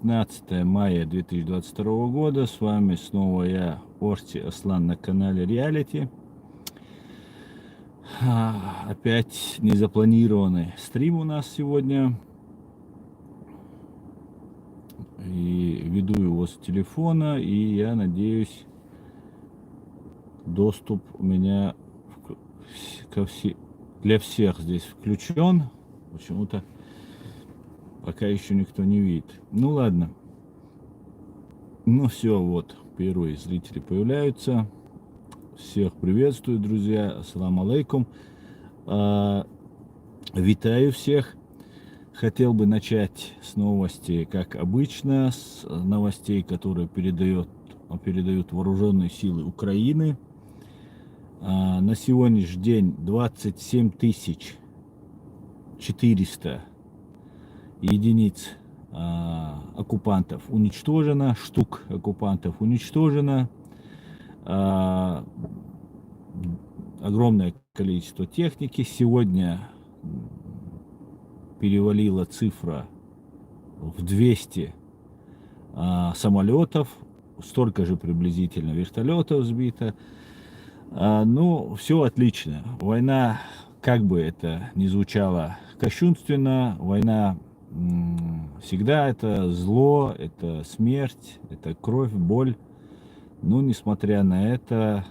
15 мая 2022 года. С вами снова я, Орти Аслан, на канале Реалити. Опять незапланированный стрим у нас сегодня. И веду его с телефона, и я надеюсь, доступ у меня для всех здесь включен. Почему-то пока еще никто не видит. Ну ладно. Ну все, вот, первые зрители появляются. Всех приветствую, друзья. Ассаламу алейкум. Витаю всех. Хотел бы начать с новости, как обычно, с новостей, которые передают вооруженные силы Украины. На сегодняшний день 27 400 единиц оккупантов уничтожено, штук оккупантов уничтожено. Огромное количество техники. Сегодня перевалила цифра в 200 самолетов, столько же приблизительно вертолетов сбито. Ну, все отлично. Война, как бы это ни звучало кощунственно, война всегда это зло, это смерть, это кровь, боль. Но, несмотря на это,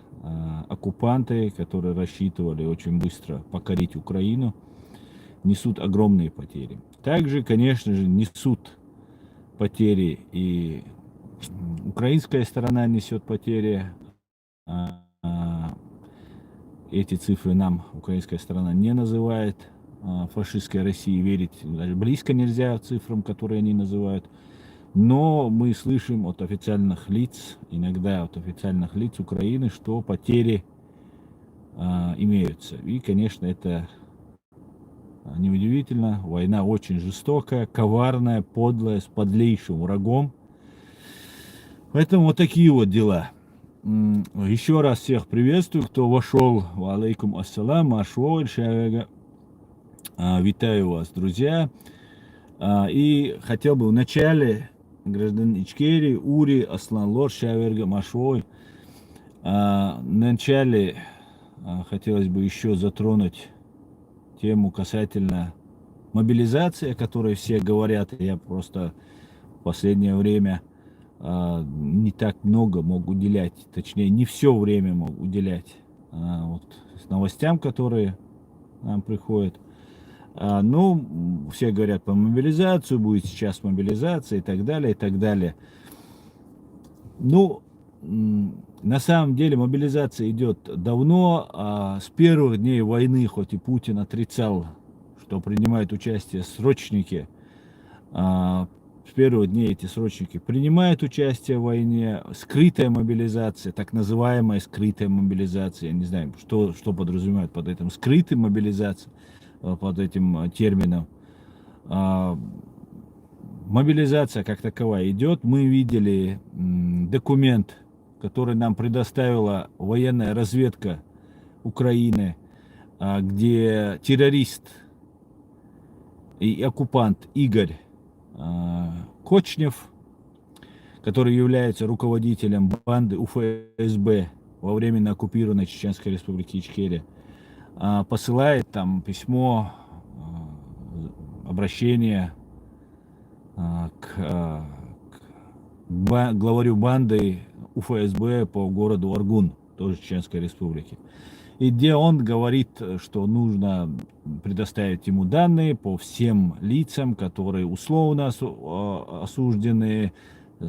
оккупанты, которые рассчитывали очень быстро покорить Украину, несут огромные потери. Также, конечно же, несут потери и украинская сторона несет потери. Эти цифры нам украинская сторона не называет. Фашистской России верить даже близко нельзя цифрам, которые они называют. Но мы слышим от официальных лиц, иногда от официальных лиц Украины, что потери имеются. И, конечно, это неудивительно. Война очень жестокая, коварная, подлая, с подлейшим врагом. Поэтому вот такие вот дела. Еще раз всех приветствую, кто вошел. Ва алейкум ассалам, ашволь, шавега. Витаю вас, друзья. И хотел бы в начале, гражданин Ичкери, Ури, Аслан Лор, Шаверга, Машвой. В начале хотелось бы еще затронуть тему касательно мобилизации, о которой все говорят. Я просто в последнее время не так много мог уделять, точнее, не все время мог уделять вот, новостям, которые нам приходят. Ну, все говорят по мобилизацию, будет сейчас мобилизация и так далее, и так далее. Ну, на самом деле мобилизация идет давно. С первых дней войны, хоть и Путин отрицал, что принимают участие срочники, с первых дней эти срочники принимают участие в войне. Скрытая мобилизация, так называемая скрытая мобилизация, я не знаю, что подразумевают под этим скрытой мобилизацией, под этим термином. Мобилизация как таковая идет. Мы видели документ, который нам предоставила военная разведка Украины, где террорист и оккупант Игорь Кочнев, который является руководителем банды УФСБ во временно оккупированной Чеченской Республики Ичкерия, посылает там письмо, обращение к главарю банды УФСБ по городу Аргун, тоже Чеченской Республики. И где он говорит, что нужно предоставить ему данные по всем лицам, которые условно осуждены,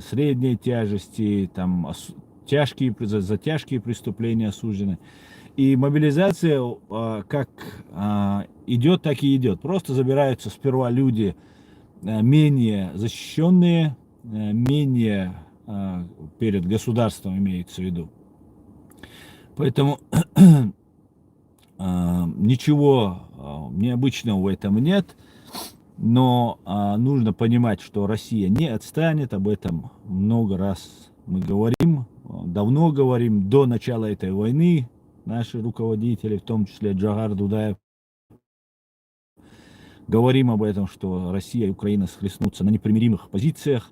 средней тяжести, там, за тяжкие преступления осуждены. И мобилизация как идет, так и идет. Просто забираются сперва люди менее защищенные, менее перед государством имеется в виду. Поэтому ничего необычного в этом нет. Но нужно понимать, что Россия не отстанет. Об этом много раз мы говорим, давно говорим, до начала этой войны. Наши руководители, в том числе Джагар Дудаев, говорим об этом, что Россия и Украина схлестнутся на непримиримых позициях.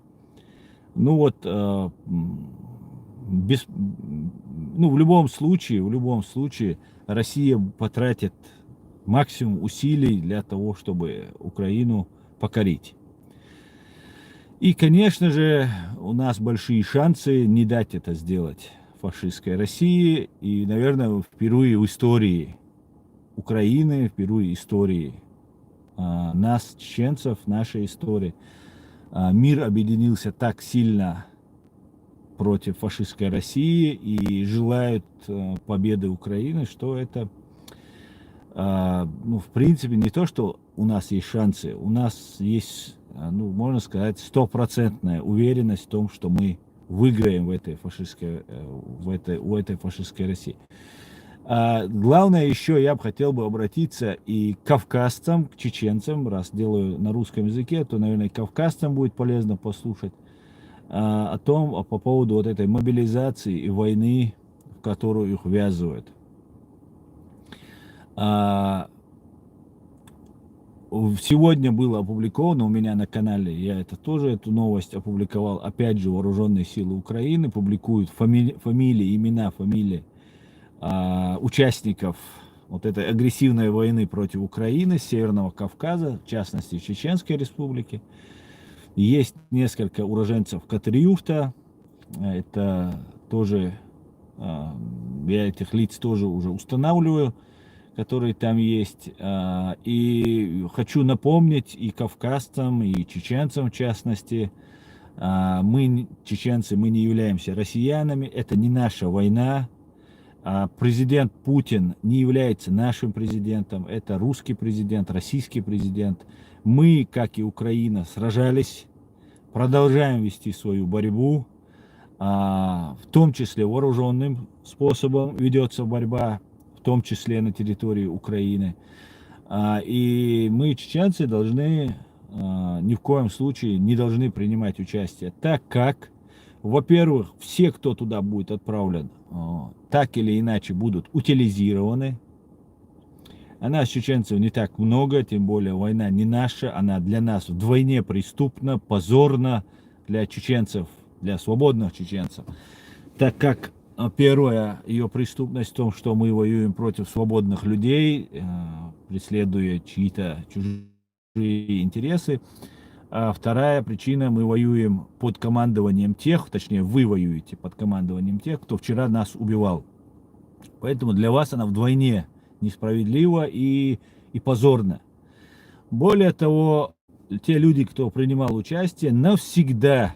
Ну вот, в любом случае Россия потратит максимум усилий для того, чтобы Украину покорить. И, конечно же, у нас большие шансы не дать это сделать фашистской России. И, наверное, впервые в истории Украины, впервые в истории нас, чеченцев, нашей истории, мир объединился так сильно против фашистской России и желают победы Украины, что это, в принципе, не то, что у нас есть шансы, у нас есть, можно сказать, стопроцентная уверенность в том, что мы выиграем в этой фашистской, у этой фашистской России. Главное еще, я бы хотел обратиться и к кавказцам, к чеченцам, раз делаю на русском языке, то, наверное, кавказцам будет полезно послушать по поводу вот этой мобилизации и войны, в которую их ввязывают. Сегодня было опубликовано у меня на канале, я эту новость опубликовал, опять же, Вооруженные силы Украины публикуют фамилии, имена, фамилии участников вот этой агрессивной войны против Украины, Северного Кавказа, в частности, Чеченской Республики. Есть несколько уроженцев Катриюфта, это тоже, я этих лиц тоже уже устанавливаю, которые там есть. И хочу напомнить и кавказцам, и чеченцам в частности, мы, чеченцы, мы не являемся россиянами, это не наша война. Президент Путин не является нашим президентом, это русский президент, российский президент. Мы, как и Украина, сражались, продолжаем вести свою борьбу, в том числе вооруженным способом ведется борьба, в том числе на территории Украины. И мы, чеченцы, должны ни в коем случае не должны принимать участие, так как, во-первых, все, кто туда будет отправлен, так или иначе будут утилизированы. А нас, чеченцев, не так много, тем более война не наша, она для нас вдвойне преступна, позорна для чеченцев, для свободных чеченцев, так как первая ее преступность в том, что мы воюем против свободных людей, преследуя чьи-то чужие интересы. А вторая причина, мы воюем под командованием тех, точнее вы воюете под командованием тех, кто вчера нас убивал. Поэтому для вас она вдвойне несправедлива и позорна. Более того, те люди, кто принимал участие, навсегда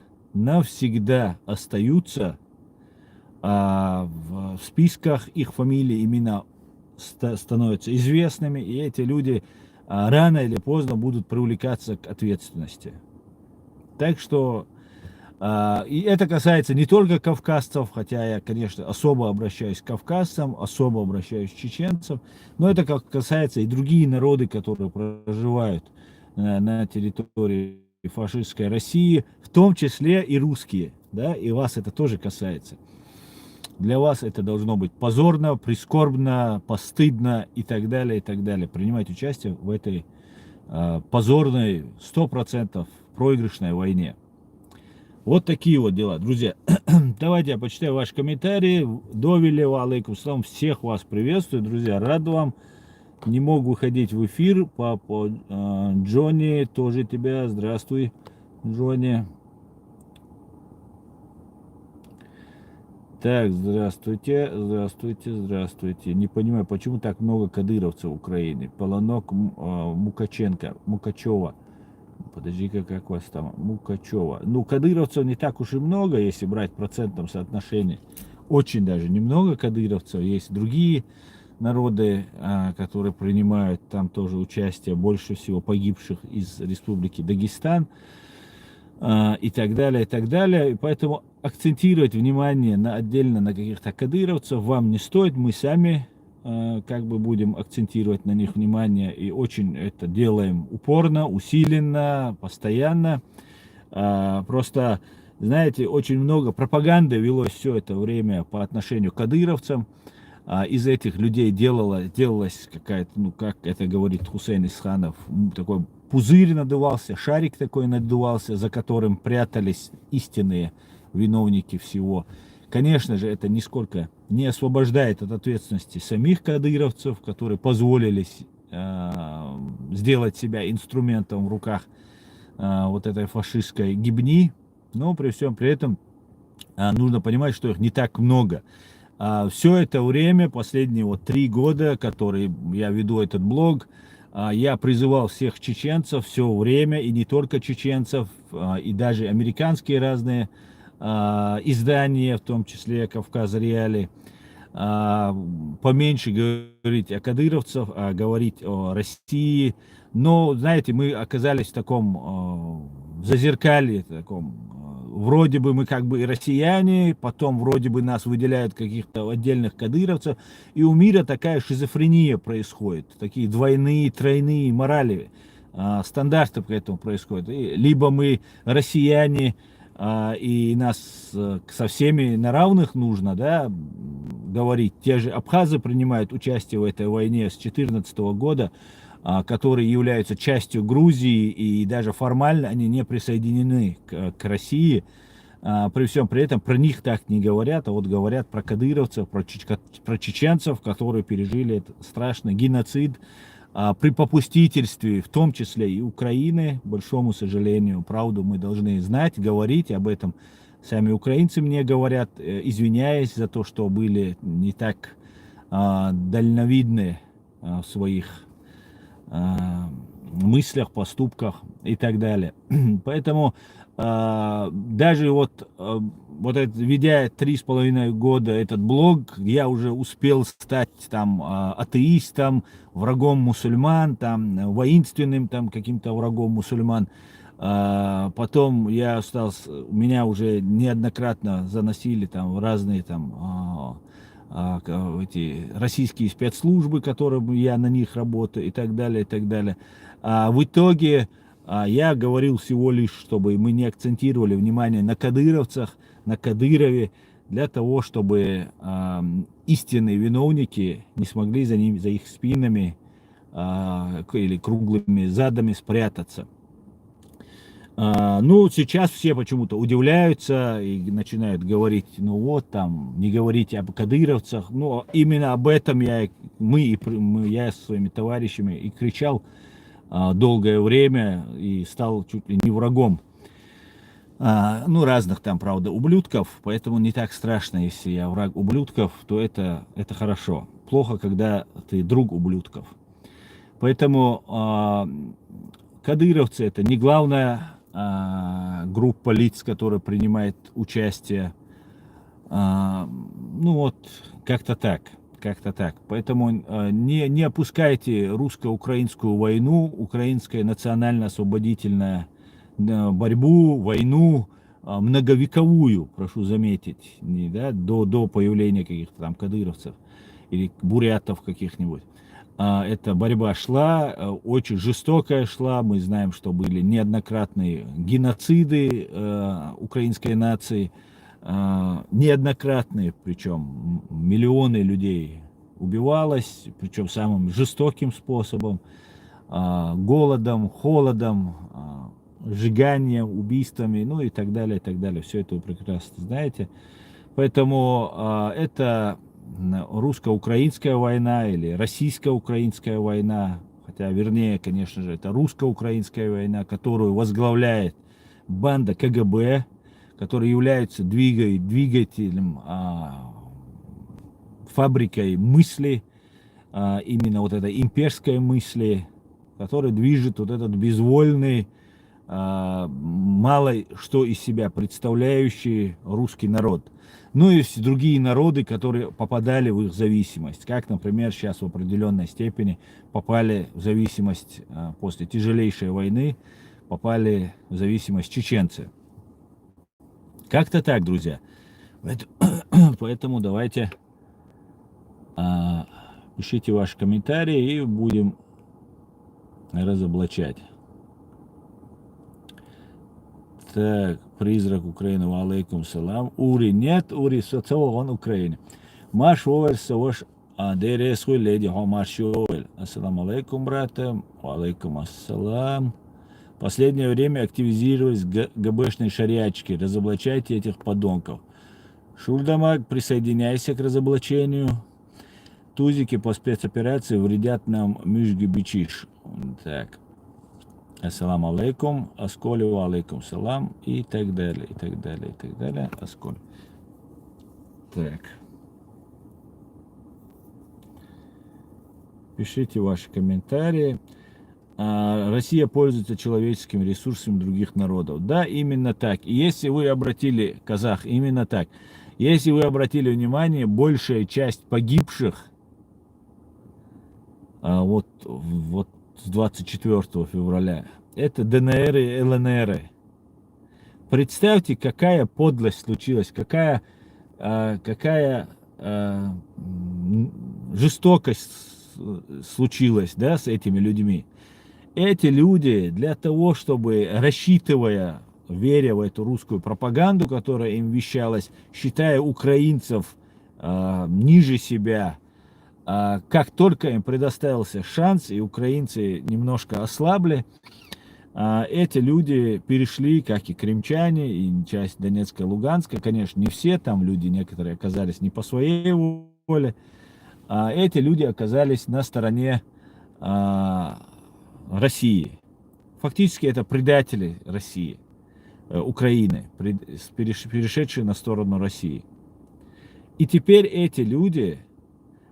остаются в списках, их фамилии, имена становятся известными, и эти люди рано или поздно будут привлекаться к ответственности. Так что, и это касается не только кавказцев, хотя я, конечно, особо обращаюсь к кавказцам, особо обращаюсь к чеченцам, но это касается и другие народы, которые проживают на территории фашистской России, в том числе и русские, да, и вас это тоже касается. Для вас это должно быть позорно, прискорбно, постыдно и так далее, и так далее. Принимать участие в этой позорной, 100% проигрышной войне. Вот такие вот дела, друзья. Давайте я почитаю ваши комментарии. Довели, алейкум салам. Всех вас приветствую, друзья. Рад вам. Не мог выходить в эфир. Папа Джонни, тоже тебя. Здравствуй, Джонни. Так, здравствуйте, здравствуйте, здравствуйте. Не понимаю, почему так много кадыровцев в Украине. Полонок Мукачева. Подожди-ка, как вас там? Мукачева. Ну, кадыровцев не так уж и много, если брать в процентном соотношении. Очень даже немного кадыровцев. Есть другие народы, которые принимают там тоже участие. Больше всего погибших из республики Дагестан. И так далее, и так далее. И поэтому акцентировать внимание отдельно на каких-то кадыровцев вам не стоит. Мы сами будем акцентировать на них внимание. И очень это делаем упорно, усиленно, постоянно. Просто, знаете, очень много пропаганды велось все это время по отношению к кадыровцам. Из этих людей делалась какая-то, как это говорит Хусейн Исханов, такой пузырь надувался, шарик такой надувался, за которым прятались истинные виновники всего. Конечно же, это нисколько не освобождает от ответственности самих кадыровцев, которые позволили сделать себя инструментом в руках вот этой фашистской гибни. Но при всем при этом нужно понимать, что их не так много. Все это время, последние вот 3 года, которые я веду этот блог, я призывал всех чеченцев все время, и не только чеченцев, и даже американские разные издания, в том числе «Кавказ Реали», поменьше говорить о кадыровцах, а говорить о России. Но, знаете, мы оказались в таком зазеркалье, таком, вроде бы мы как бы и россияне, потом вроде бы нас выделяют каких-то отдельных кадыровцев, и у мира такая шизофрения происходит, такие двойные, тройные морали, стандарты к этому происходят. И либо мы россияне, и нас со всеми на равных нужно, да, говорить. Те же абхазы принимают участие в этой войне с 2014 года, которые являются частью Грузии, и даже формально они не присоединены к России. При всем при этом про них так не говорят, а вот говорят про кадыровцев, про чеченцев, которые пережили этот страшный геноцид при попустительстве, в том числе и Украины, к большому сожалению. Правду мы должны знать, говорить об этом. Сами украинцы мне говорят, извиняясь за то, что были не так дальновидны в своих мыслях, поступках и так далее. Поэтому даже вот ведя 3,5 года этот блог, я уже успел стать там атеистом, врагом мусульман, там воинственным там каким-то врагом мусульман. Потом я стал, меня уже неоднократно заносили там в разные там эти российские спецслужбы, которые я на них работаю, и так далее, и так далее. В итоге я говорил всего лишь, чтобы мы не акцентировали внимание на кадыровцах, на Кадырове, для того, чтобы истинные виновники не смогли за их спинами или круглыми задами спрятаться. Ну, сейчас все почему-то удивляются и начинают говорить, ну вот там, не говорите об кадыровцах. Но именно об этом я со своими товарищами и кричал долгое время и стал чуть ли не врагом. Ну, разных там, правда, ублюдков, поэтому не так страшно, если я враг ублюдков, то это хорошо. Плохо, когда ты друг ублюдков. Поэтому кадыровцы — это не главная группа лиц, которая принимает участие. Ну вот, как-то так. Поэтому не опускайте русско-украинскую войну, украинская национально-освободительная борьбу, войну, многовековую, прошу заметить, да, до появления каких-то там кадыровцев или бурятов каких-нибудь. Эта борьба шла, очень жестокая шла. Мы знаем, что были неоднократные геноциды украинской нации, неоднократные, причем миллионы людей убивалось, причем самым жестоким способом, голодом, холодом, сжиганием, убийствами, ну и так далее, и так далее. Все это вы прекрасно знаете. Поэтому это русско-украинская война или российско-украинская война, хотя вернее, конечно же, это русско-украинская война, которую возглавляет банда КГБ, которая является двигателем, фабрикой мысли, именно вот этой имперской мысли, которая движет вот этот безвольный, мало что из себя представляющий русский народ. Ну и другие народы, которые попадали в их зависимость, как, например, сейчас в определенной степени попали в зависимость после тяжелейшей войны, попали в зависимость чеченцы. Как-то так, друзья. Поэтому давайте пишите ваши комментарии и будем разоблачать. Так, призрак Украины, алейкум салам. Ури, нет, Ури, социал он Украины. Маш оверса ваш Дерес леди Хомашуэль. Ассаламу алейкум, брата. Алейкум ассалам. В последнее время активизировались ГБшные шариачки. Разоблачайте этих подонков. Шульдамаг, присоединяйся к разоблачению. Тузики по спецоперации вредят нам Мюжги-Бичиш. Так. Ассаламу алейкум. Асколю алейкум салам. И так далее, и так далее, и так далее. Асколь. Так. Пишите ваши комментарии. Россия пользуется человеческими ресурсами других народов. Да, именно так. И если вы обратили, казах, именно так. Если вы обратили внимание, большая часть погибших вот с 24 февраля, это ДНР и ЛНР. Представьте, какая подлость случилась, какая жестокость случилась, да, с этими людьми. Эти люди для того, чтобы, рассчитывая, веря в эту русскую пропаганду, которая им вещалась, считая украинцев ниже себя, как только им предоставился шанс, и украинцы немножко ослабли, эти люди перешли, как и крымчане, и часть Донецка и Луганска, конечно, не все, там люди некоторые оказались не по своей воле, эти люди оказались на стороне России. Фактически это предатели России, Украины, перешедшие на сторону России. И теперь эти люди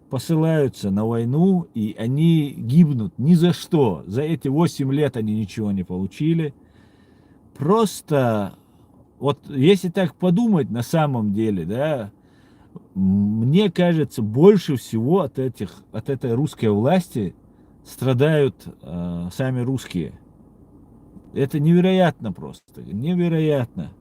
посылаются на войну, и они гибнут ни за что. За эти 8 лет они ничего не получили. Просто, вот если так подумать на самом деле, да, мне кажется, больше всего от этой русской власти страдают сами русские. Это невероятно просто, невероятно.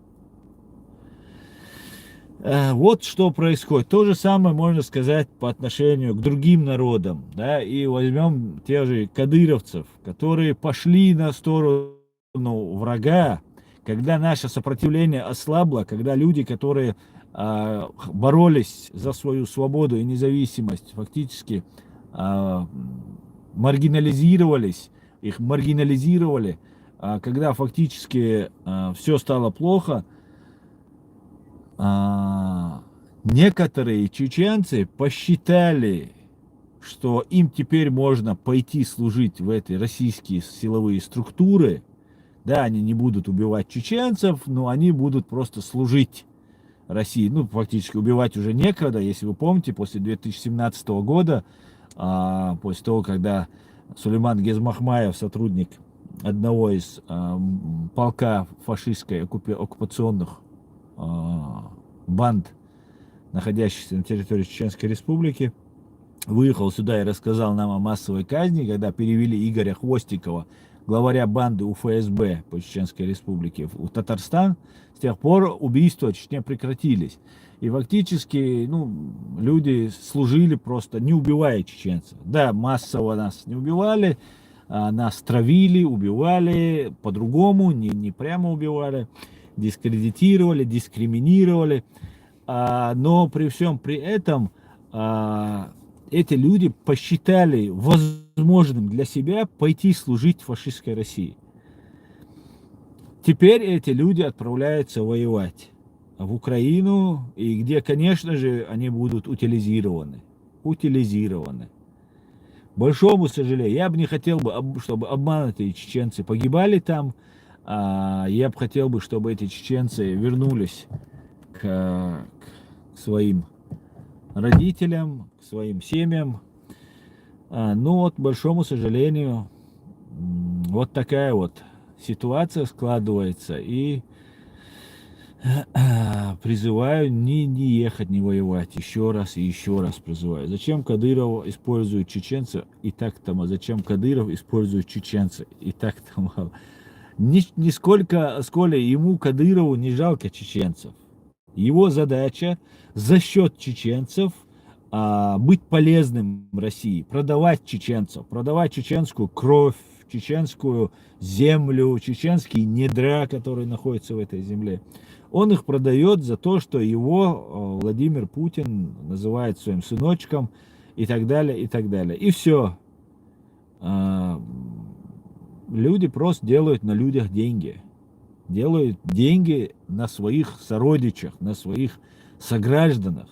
Вот что происходит. То же самое можно сказать по отношению к другим народам. Да? И возьмем тех же кадыровцев, которые пошли на сторону врага, когда наше сопротивление ослабло, когда люди, которые боролись за свою свободу и независимость, фактически маргинализировались, их маргинализировали, когда фактически все стало плохо, некоторые чеченцы посчитали, что им теперь можно пойти служить в эти российские силовые структуры. Да, они не будут убивать чеченцев, но они будут просто служить России. Ну, фактически убивать уже некогда, если вы помните, после 2017 года, после того, когда Сулейман Гезмахмаев, сотрудник одного из полка фашистской оккупационных банд, находящихся на территории Чеченской Республики, выехал сюда и рассказал нам о массовой казни, когда перевели Игоря Хвостикова, главаря банды УФСБ по Чеченской Республике, в Татарстан. С тех пор убийства в Чечне прекратились. И фактически, люди служили просто, не убивая чеченцев. Да, массово нас не убивали, нас травили, убивали по-другому, не прямо убивали, дискредитировали, дискриминировали. Но при всем при этом эти люди посчитали возможным для себя пойти служить фашистской России. Теперь эти люди отправляются воевать в Украину, и где, конечно же, они будут утилизированы. Большому сожалению, я бы не хотел, чтобы обманутые чеченцы погибали там. Я бы хотел, чтобы эти чеченцы вернулись к своим родителям, к своим семьям. Но вот, к большому сожалению, вот такая вот ситуация складывается. И призываю не ехать, не воевать. Еще раз и еще раз призываю. Зачем Кадыров использует чеченцев? И так-то мало. Зачем Кадыров использует чеченцев? И так-то мало. Нисколько, сколько ему, Кадырову, не жалко чеченцев. Его задача за счет чеченцев быть полезным России, продавать чеченцев, продавать чеченскую кровь, чеченскую землю, чеченские недра, которые находятся в этой земле. Он их продает за то, что его Владимир Путин называет своим сыночком, и так далее, и так далее. И все. Люди просто делают на людях деньги. Делают деньги на своих сородичах, на своих согражданах.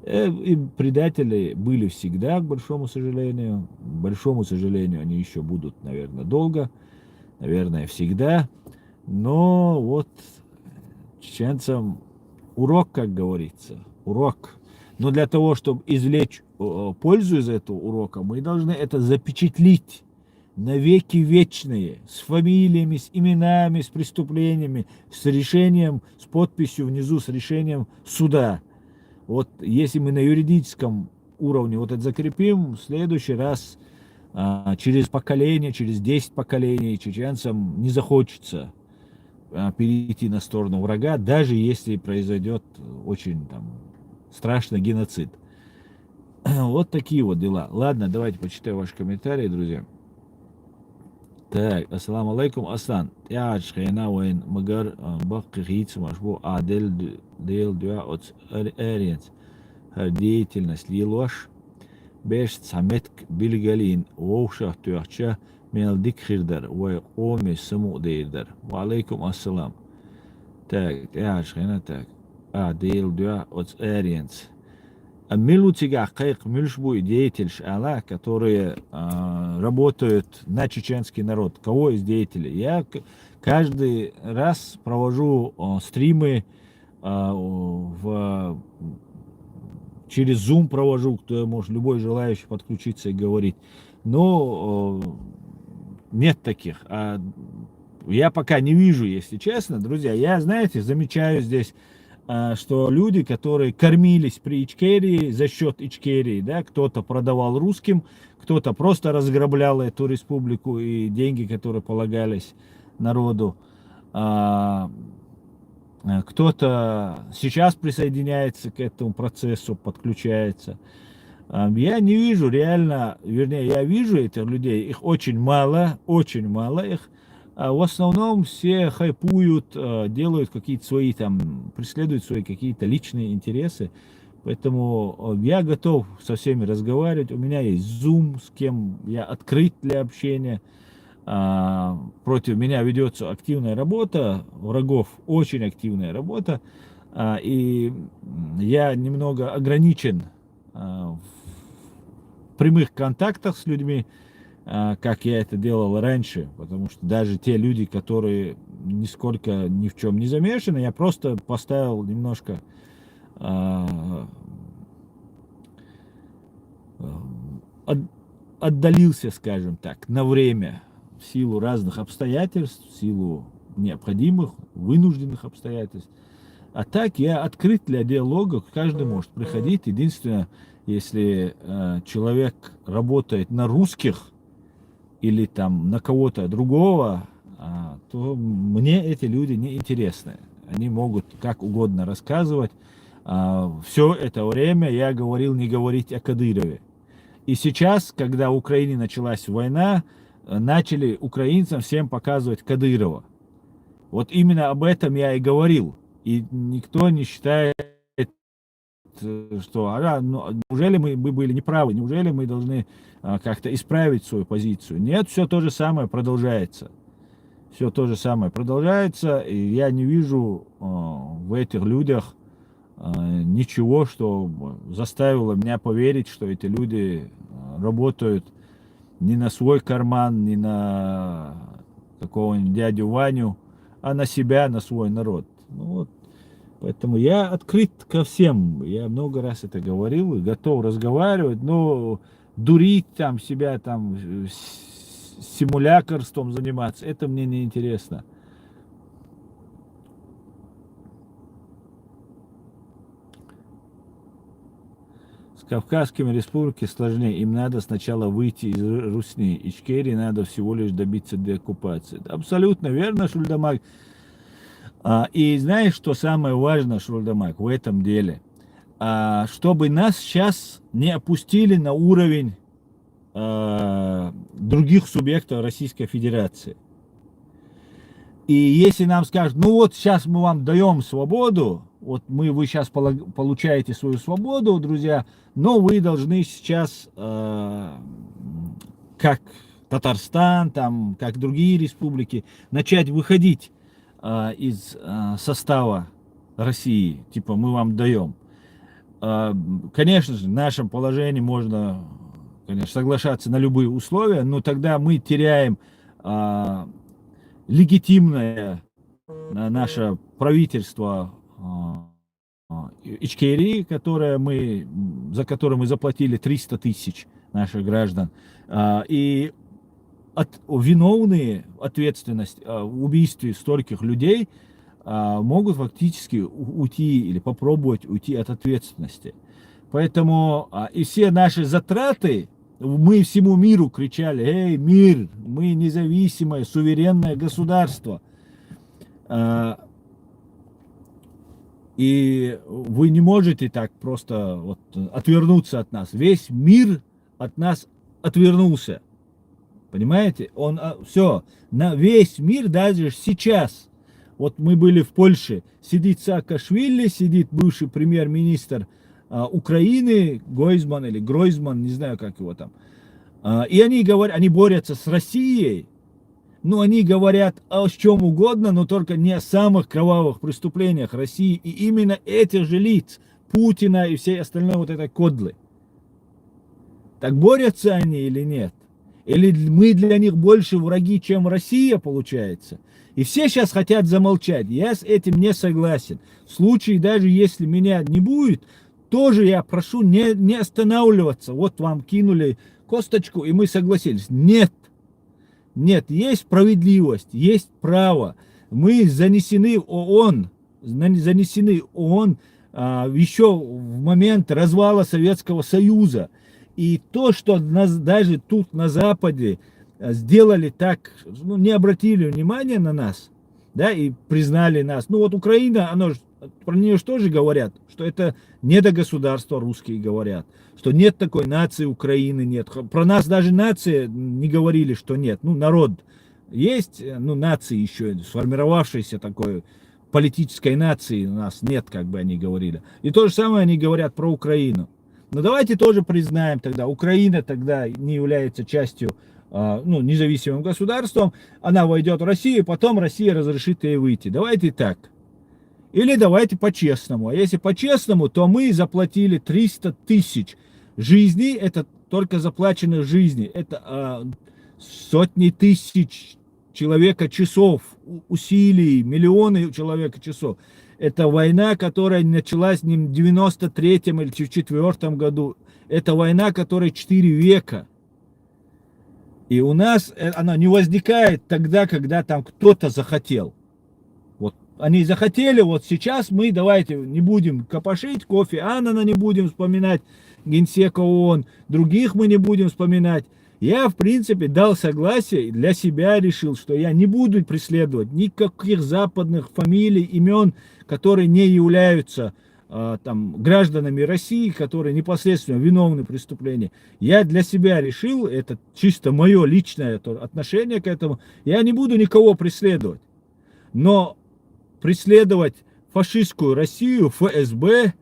И предатели были всегда, к большому сожалению. К большому сожалению, они еще будут, наверное, долго. Наверное, всегда. Но вот чеченцам урок, как говорится. Урок. Но для того, чтобы извлечь пользу из этого урока, мы должны это запечатлеть навеки вечные, с фамилиями, с именами, с преступлениями, с решением, с подписью внизу, с решением суда. Вот если мы на юридическом уровне вот это закрепим, в следующий раз через поколение, через 10 поколений чеченцам не захочется перейти на сторону врага, даже если произойдет очень там страшный геноцид. Вот такие вот дела. Ладно, давайте почитаю ваши комментарии, друзья. Так, ассаламу алейкум, Асан. Я шхена уэн магар бакки хитс машбу адел дел дуа от эриенс. Деятельность лилваш беш цаметк билгалин воушах туахча мелдик хирдар уэ оми саму дейрдар. Ва алейкум ассалам. Так, я шхена так. Адел дуа от эриенс. Милутига кайк мильшбу деятельш Аллах, которые работают на чеченский народ. Кого из деятелей? Я каждый раз провожу стримы через Zoom провожу, кто может, любой желающий подключиться и говорить. Но нет таких. Я пока не вижу, если честно, друзья. Я, знаете, замечаю здесь, что люди, которые кормились при Ичкерии за счет Ичкерии, да, кто-то продавал русским, кто-то просто разграблял эту республику и деньги, которые полагались народу, кто-то сейчас присоединяется к этому процессу, подключается. Я не вижу реально, вернее, я вижу этих людей, их очень мало их. В основном все хайпуют, делают какие-то свои там, преследуют свои какие-то личные интересы. Поэтому я готов со всеми разговаривать. У меня есть Zoom, с кем я открыт для общения. Против меня ведется активная работа, врагов очень активная работа. И я немного ограничен в прямых контактах с людьми, как я это делал раньше, потому что даже те люди, которые нисколько ни в чем не замешаны, я просто поставил немножко отдалился, скажем так, на время, в силу разных обстоятельств, в силу необходимых, вынужденных обстоятельств. А так я открыт для диалога, каждый может приходить. Единственное, если человек работает на русских, или там на кого-то другого, то мне эти люди не интересны. Они могут как угодно рассказывать. Все это время я говорил не говорить о Кадырове. И сейчас, когда в Украине началась война, начали украинцам всем показывать Кадырова. Вот именно об этом я и говорил. И никто не считает, что неужели мы были неправы, неужели мы должны как-то исправить свою позицию. Нет, все то же самое продолжается. Все то же самое продолжается, и я не вижу в этих людях ничего, что заставило меня поверить, что эти люди работают не на свой карман, не на какого-нибудь дядю Ваню, а на себя, на свой народ. Ну вот. Поэтому я открыт ко всем. Я много раз это говорил и готов разговаривать, но дурить там себя, там симулякорством заниматься, это мне не интересно. С Кавказскими республиками сложнее. Им надо сначала выйти из Русни. Ичкерии надо всего лишь добиться деоккупации. Абсолютно верно, Шульдамак. И знаешь, что самое важное, Шульдамак, в этом деле? Чтобы нас сейчас не опустили на уровень других субъектов Российской Федерации. И если нам скажут, ну вот сейчас мы вам даем свободу, вот вы сейчас получаете свою свободу, друзья, но вы должны сейчас, как Татарстан, там, как другие республики, начать выходить из состава России, типа мы вам даем. Конечно же, в нашем положении можно, конечно, соглашаться на любые условия, но тогда мы теряем легитимное наше правительство Ичкерии, за которое мы заплатили 300 тысяч наших граждан. И виновные ответственность в убийстве стольких людей могут фактически уйти или попробовать уйти от ответственности. Поэтому и все наши затраты, мы всему миру кричали: эй, мир, мы независимое, суверенное государство. И вы не можете так просто вот отвернуться от нас. Весь мир от нас отвернулся. Понимаете? Все, на весь мир даже сейчас. Вот мы были в Польше, сидит Саакашвили, сидит бывший премьер-министр Украины, Гойзман или Гройзман, не знаю, как его там. И они говорят, они борются с Россией, но они говорят о чем угодно, но только не о самых кровавых преступлениях России. И именно этих же лиц, Путина и всей остальной вот этой кодлы. Так борются они или нет? Или мы для них больше враги, чем Россия, получается? И все сейчас хотят замолчать. Я с этим не согласен. В случае, даже если меня не будет, тоже я прошу не останавливаться. Вот вам кинули косточку, и мы согласились. Нет. Нет, есть справедливость, есть право. Мы занесены в ООН, еще в момент развала Советского Союза. И то, что даже тут на Западе сделали так, не обратили внимания на нас, да, и признали нас. Ну вот Украина, про нее же тоже говорят, что это не до государства, русские говорят, что нет такой нации Украины, нет. Про нас даже нации не говорили, что нет. Ну, народ есть, нации еще, сформировавшейся такой политической нации у нас нет, как бы они говорили. И то же самое они говорят про Украину. Но давайте тоже признаем тогда, Украина тогда не является частью, независимым государством, она войдет в Россию, потом Россия разрешит ей выйти. Давайте так. Или давайте по-честному. А если по-честному, то мы заплатили 300 тысяч жизней, это только заплаченных жизней, это сотни тысяч человека часов, усилий, миллионы человека часов. Это война, которая началась не в 93-м или в 94-м году. Это война, которая 4 века. И у нас она не возникает тогда, когда там кто-то захотел. Вот они захотели, вот сейчас мы давайте не будем копошить, Кофи Аннана не будем вспоминать, генсека ООН, других мы не будем вспоминать. Я, в принципе, дал согласие и для себя решил, что я не буду преследовать никаких западных фамилий, имен, которые не являются гражданами России, которые непосредственно виновны в преступлении. Я для себя решил, это чисто мое личное отношение к этому, я не буду никого преследовать. Но преследовать фашистскую Россию, ФСБ,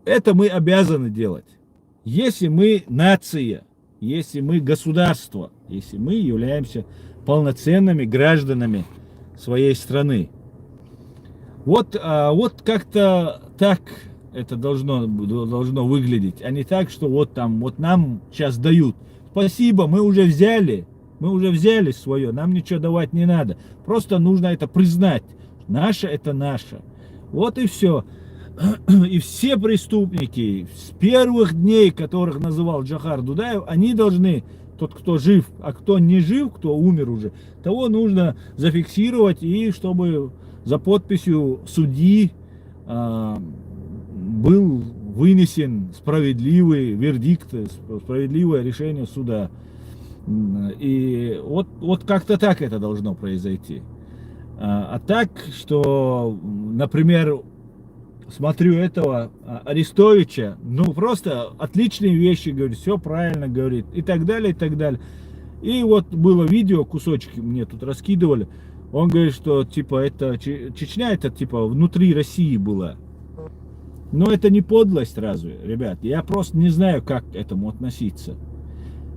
это мы обязаны делать. Если мы нация, если мы государство, если мы являемся полноценными гражданами своей страны. Вот как-то так это должно выглядеть, а не так, что вот нам сейчас дают. Спасибо, мы уже взяли свое, нам ничего давать не надо. Просто нужно это признать. Наше это наше. Вот и все. И все преступники с первых дней, которых называл Джохар Дудаев, они должны, тот, кто жив, а кто не жив, кто умер уже, того нужно зафиксировать, и чтобы за подписью судьи был вынесен справедливый вердикт, справедливое решение суда. И вот как-то так это должно произойти. А так, что, например, смотрю этого Арестовича, просто отличные вещи говорит, все правильно говорит, и так далее, и так далее. И вот было видео, кусочки мне тут раскидывали, Он говорит, что типа это Чечня это типа внутри России была. Но это не подлость разве, ребят? Я просто не знаю, как к этому относиться.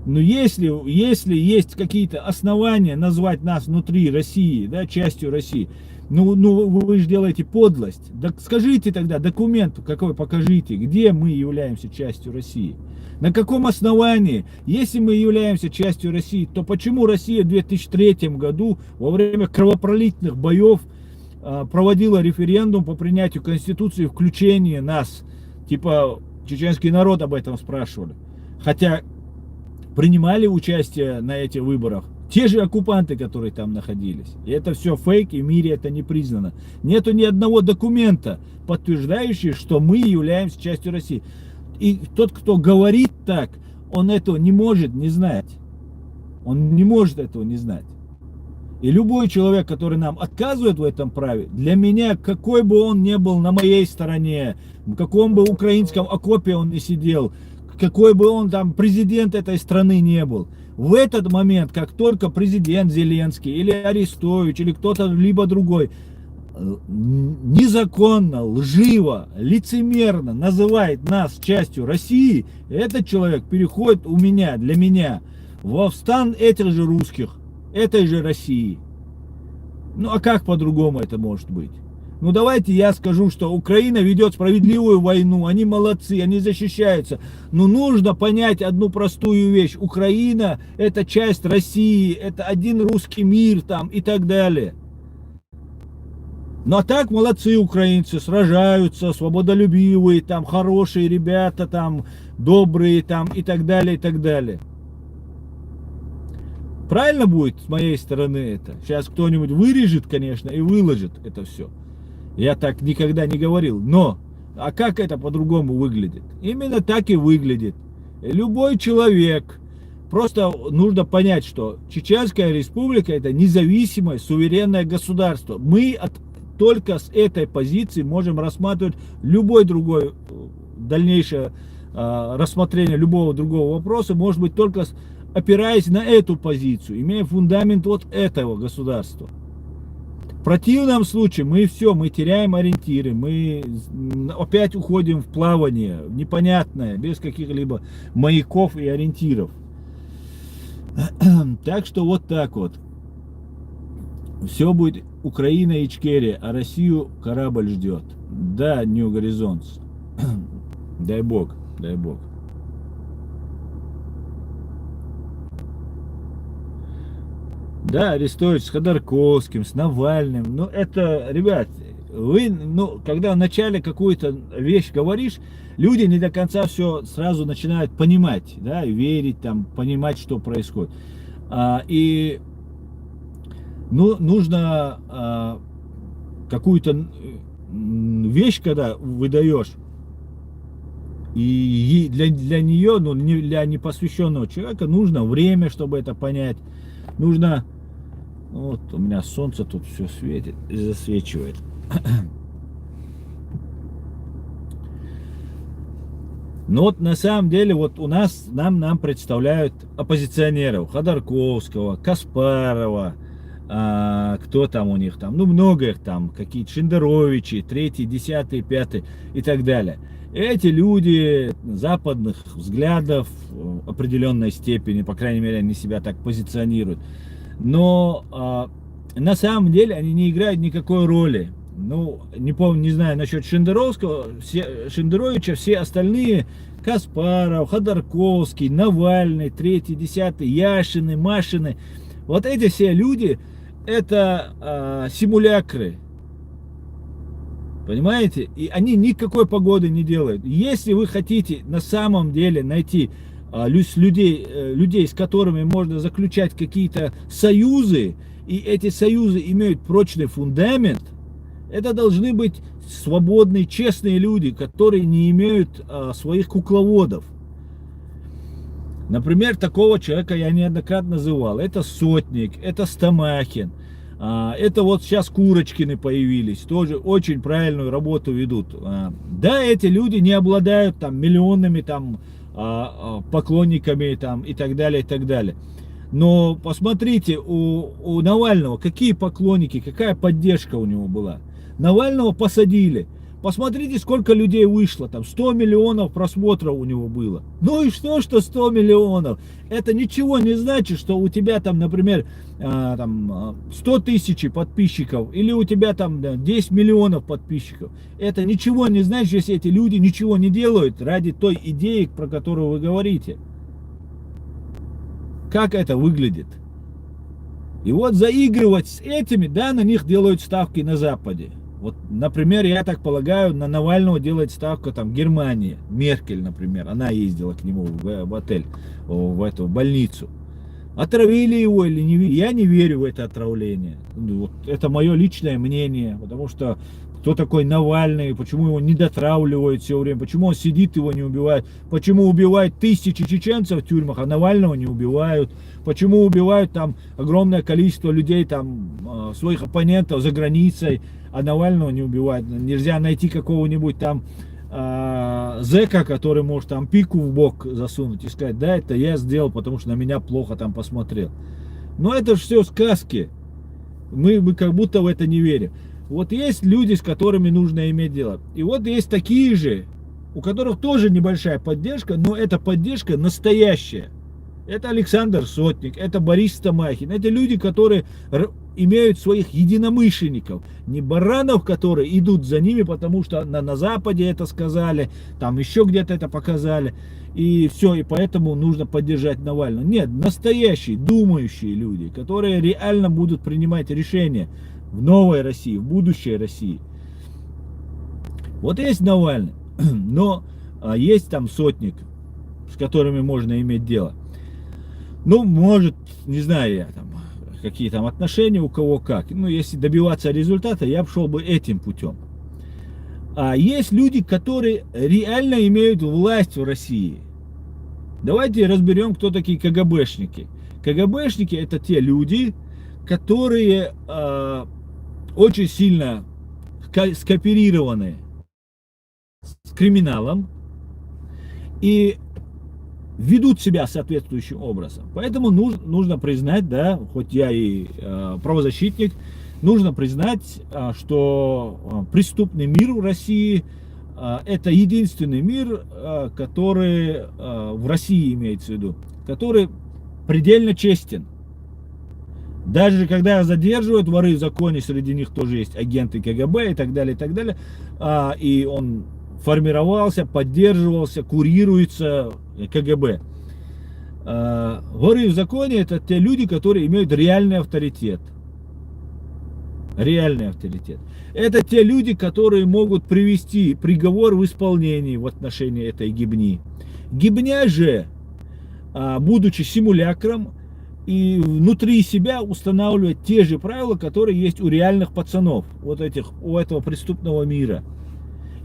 Но если есть какие-то основания назвать нас внутри России, да, частью России, ну вы же делаете подлость. Так скажите тогда документ какой покажите, где мы являемся частью России. На каком основании? Если мы являемся частью России, то почему Россия в 2003 году во время кровопролитных боев проводила референдум по принятию Конституции, включение нас? Типа чеченский народ об этом спрашивали. Хотя принимали участие на этих выборах те же оккупанты, которые там находились. И это все фейк, и в мире это не признано. Нету ни одного документа, подтверждающего, что мы являемся частью России. И тот, кто говорит так, он этого не может не знать. Он не может этого не знать. И любой человек, который нам отказывает в этом праве, для меня, какой бы он ни был на моей стороне, в каком бы украинском окопе он ни сидел, какой бы он там президент этой страны не был, в этот момент, как только президент Зеленский или Арестович или кто-то либо другой незаконно, лживо, лицемерно называет нас частью России, этот человек переходит у меня, для меня, во стан этих же русских, этой же России. Ну а как по-другому это может быть? Ну давайте я скажу, что Украина ведет справедливую войну, они молодцы, они защищаются. Но нужно понять одну простую вещь. Украина это часть России, это один русский мир там и так далее. Ну а так молодцы украинцы, сражаются, свободолюбивые, там хорошие ребята, там добрые там и так далее, и так далее. Правильно будет с моей стороны это? Сейчас кто-нибудь вырежет, конечно, и выложит это все. Я так никогда не говорил. Но, а как это по-другому выглядит? Именно так и выглядит. Любой человек, просто нужно понять, что Чеченская Республика это независимое, суверенное государство. Мы только с этой позиции можем рассматривать любой другой дальнейшее рассмотрение любого другого вопроса, может быть только опираясь на эту позицию, имея фундамент вот этого государства. В противном случае мы теряем ориентиры, мы опять уходим в плавание, непонятное, без каких-либо маяков и ориентиров. Так что вот так вот. Все будет Украина и Ичкерия, а Россию корабль ждет. Да, New Horizons. Дай бог, дай бог. Да, Арестович с Ходорковским, с Навальным. Ну, это, ребят, вы, когда вначале какую-то вещь говоришь, люди не до конца все сразу начинают понимать, да, верить, там, понимать, что происходит. Нужно какую-то вещь, когда выдаешь, и для нее, для непосвященного человека нужно время, чтобы это понять. Нужно... Вот у меня солнце тут все светит и засвечивает. Но вот на самом деле вот у нас, нам представляют оппозиционеров. Ходорковского, Каспарова, кто там у них там, много их там, какие-то Шендеровичи, 3, 10, 5 и так далее. Эти люди западных взглядов в определенной степени, по крайней мере, они себя так позиционируют. Но на самом деле они не играют никакой роли. Ну, не помню, не знаю насчет Шендеровича, все остальные, Каспаров, Ходорковский, Навальный, 3, 10, Яшины, Машины, вот эти все люди, это симулякры. Понимаете? И они никакой погоды не делают. Если вы хотите на самом деле найти людей, с которыми можно заключать какие-то союзы, и эти союзы имеют прочный фундамент, это должны быть свободные, честные люди, которые не имеют своих кукловодов. Например, такого человека я неоднократно называл. Это Сотник, это Стамахин. Это вот сейчас Курочкины появились, тоже очень правильную работу ведут. Да, эти люди не обладают там миллионными там поклонниками там и так далее, и так далее. Но посмотрите, у Навального какие поклонники, какая поддержка у него была. Навального посадили. Посмотрите, сколько людей вышло, там 100 миллионов просмотров у него было. Ну и что 100 миллионов? Это ничего не значит, что у тебя там, например, 100 тысяч подписчиков, или у тебя там 10 миллионов подписчиков. Это ничего не значит, если эти люди ничего не делают ради той идеи, про которую вы говорите. Как это выглядит? И вот заигрывать с этими, да, на них делают ставки на Западе. Вот, например, я так полагаю, на Навального делает ставку там Германия, Меркель, например, она ездила к нему в отель, в эту больницу. Отравили его или не? Я не верю в это отравление. Вот, это мое личное мнение, потому что кто такой Навальный, почему его не дотравливают все время, почему он сидит, его не убивают, почему убивают тысячи чеченцев в тюрьмах, а Навального не убивают, почему убивают там огромное количество людей, там своих оппонентов за границей, а Навального не убивают. Нельзя найти какого-нибудь там зэка, который может там пику в бок засунуть и сказать, да, это я сделал, потому что на меня плохо там посмотрел. Но это же все сказки. Мы как будто в это не верим. Вот есть люди, с которыми нужно иметь дело. И вот есть такие же, у которых тоже небольшая поддержка, но эта поддержка настоящая. Это Александр Сотник, это Борис Стамахин. Это люди, которые имеют своих единомышленников. Не баранов, которые идут за ними, потому что на Западе это сказали, там еще где-то это показали. И все, и поэтому нужно поддержать Навального. Нет, настоящие, думающие люди, которые реально будут принимать решения в новой России, в будущей России. Вот есть Навальный, но есть там Сотник, с которыми можно иметь дело. Ну, может, не знаю я, там, какие там отношения у кого как. Ну, если добиваться результата, я шел бы этим путем. А есть люди, которые реально имеют власть в России. Давайте разберем, кто такие КГБшники. КГБшники это те люди, которые очень сильно скооперированы с криминалом и ведут себя соответствующим образом. Поэтому нужно признать, да, хоть я и правозащитник, нужно признать, что преступный мир в России это единственный мир, который в России имеется в виду, который предельно честен. Даже когда задерживают воры в законе, среди них тоже есть агенты КГБ и так далее, и он формировался, поддерживался, курируется КГБ. Воры в законе это те люди, которые имеют реальный авторитет. Реальный авторитет. Это те люди, которые могут привести приговор в исполнение в отношении этой гибни. Гибня же, будучи симулякром, и внутри себя устанавливать те же правила, которые есть у реальных пацанов, вот этих, у этого преступного мира.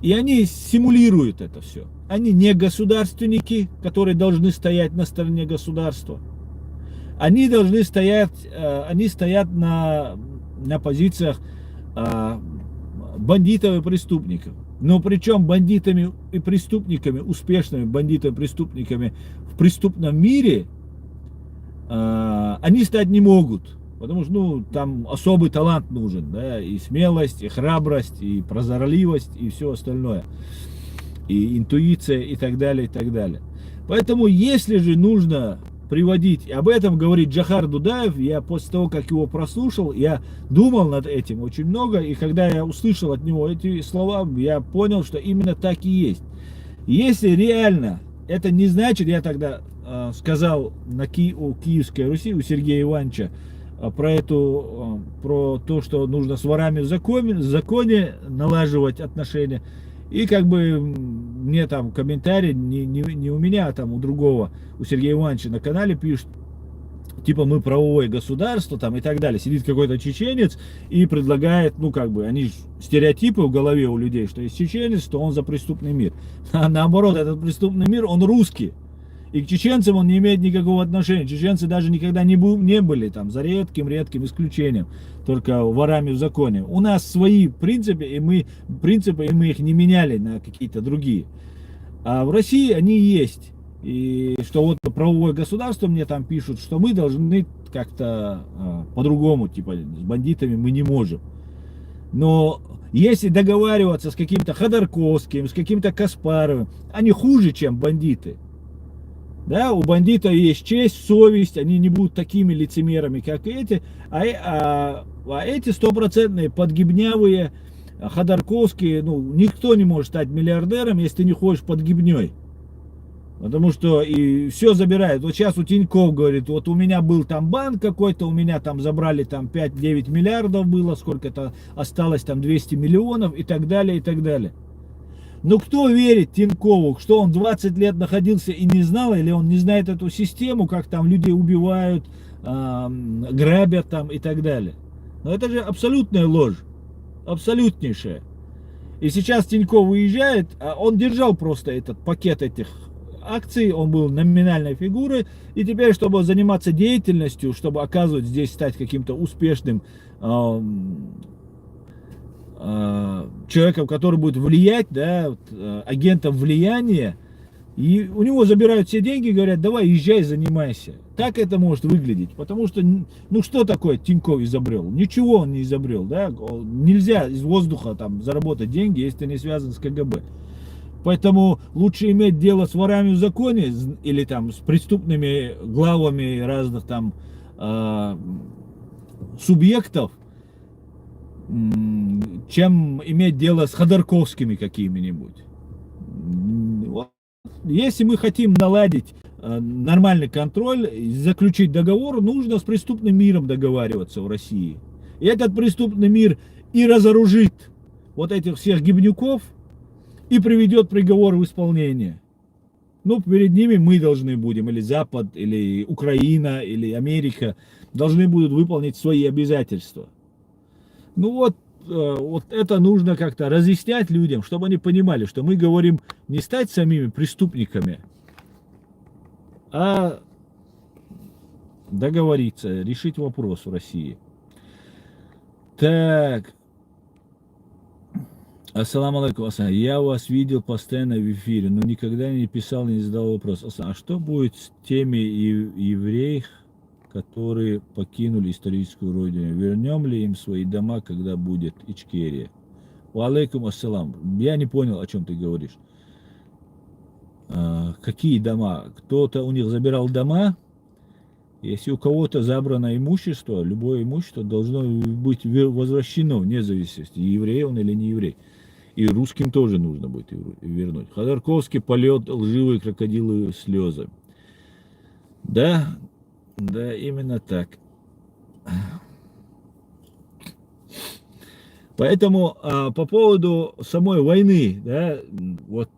И они симулируют это все. Они не государственники, которые должны стоять на стороне государства. Они должны стоять, они стоят на позициях бандитов и преступников. Но причем бандитами и преступниками, успешными бандитами и преступниками в преступном мире они стать не могут. Потому что, ну, там особый талант нужен, да, и смелость, и храбрость, и прозорливость, и все остальное. И интуиция, и так далее, и так далее. Поэтому, если же нужно приводить, об этом говорит Джохар Дудаев, я после того, как его прослушал, я думал над этим очень много, и когда я услышал от него эти слова, я понял, что именно так и есть. Если реально, это не значит, я тогда сказал у Киевской Руси, у Сергея Ивановича, про то, что нужно с ворами в законе налаживать отношения. И как бы мне там комментарий, не у меня, а там у другого, у Сергея Ивановича на канале пишут, типа мы правовое государство там и так далее. Сидит какой-то чеченец и предлагает, ну как бы, они стереотипы в голове у людей, что есть чеченец, то он за преступный мир. А наоборот, этот преступный мир, он русский. И к чеченцам он не имеет никакого отношения. Чеченцы даже никогда не были там, за редким исключением, только ворами в законе. У нас свои принципы, и мы их не меняли на какие-то другие. А в России они есть. И что вот правовое государство мне там пишут, что мы должны как-то по-другому, типа с бандитами мы не можем. Но если договариваться с каким-то Ходорковским, с каким-то Каспаровым, они хуже, чем бандиты. Да, у бандитов есть честь, совесть, они не будут такими лицемерами, как эти, а эти стопроцентные подгибнявые Ходорковские, ну, никто не может стать миллиардером, если ты не ходишь под гибней. Потому что и все забирают. Вот сейчас у Тинькофф говорит, вот у меня был там банк какой-то, у меня там забрали там 5-9 миллиардов было, сколько-то осталось там 200 миллионов и так далее, и так далее. Но кто верит Тинькову, что он 20 лет находился и не знал, или он не знает эту систему, как там людей убивают, грабят там и так далее. Но это же абсолютная ложь, абсолютнейшая. И сейчас Тиньков уезжает, а он держал просто этот пакет этих акций, он был номинальной фигурой, и теперь, чтобы заниматься деятельностью, чтобы оказывать здесь, стать каким-то успешным человеком, который будет влиять, да, вот, агентом влияния, и у него забирают все деньги и говорят, давай езжай, занимайся. Так это может выглядеть, потому что, ну что такое Тинькофф изобрел? Ничего он не изобрел, да, нельзя из воздуха там заработать деньги, если ты не связан с КГБ. Поэтому лучше иметь дело с ворами в законе или там с преступными главами разных там субъектов, чем иметь дело с Ходорковскими какими-нибудь. Вот. Если мы хотим наладить нормальный контроль, заключить договор, нужно с преступным миром договариваться в России. И этот преступный мир и разоружит вот этих всех гибнюков, и приведет приговор в исполнение. Ну, перед ними мы должны будем, или Запад, или Украина, или Америка, должны будут выполнить свои обязательства. Ну вот, вот это нужно как-то разъяснять людям, чтобы они понимали, что мы говорим не стать самими преступниками, а договориться, решить вопрос в России. Так. Ассаламу алейкум, Асан. Я вас видел постоянно в эфире, но никогда не писал, не задал вопрос. Асан, а что будет с теми евреев, которые покинули историческую родину? Вернем ли им свои дома, когда будет Ичкерия? Ва алейкум ассалам. Я не понял, о чем ты говоришь. Какие дома? Кто-то у них забирал дома? Если у кого-то забрано имущество, любое имущество должно быть возвращено вне зависимости, еврей он или не еврей. И русским тоже нужно будет вернуть. Ходорковский полет, лживые крокодиловые слезы. Да, да, именно так. Поэтому по поводу самой войны, да, вот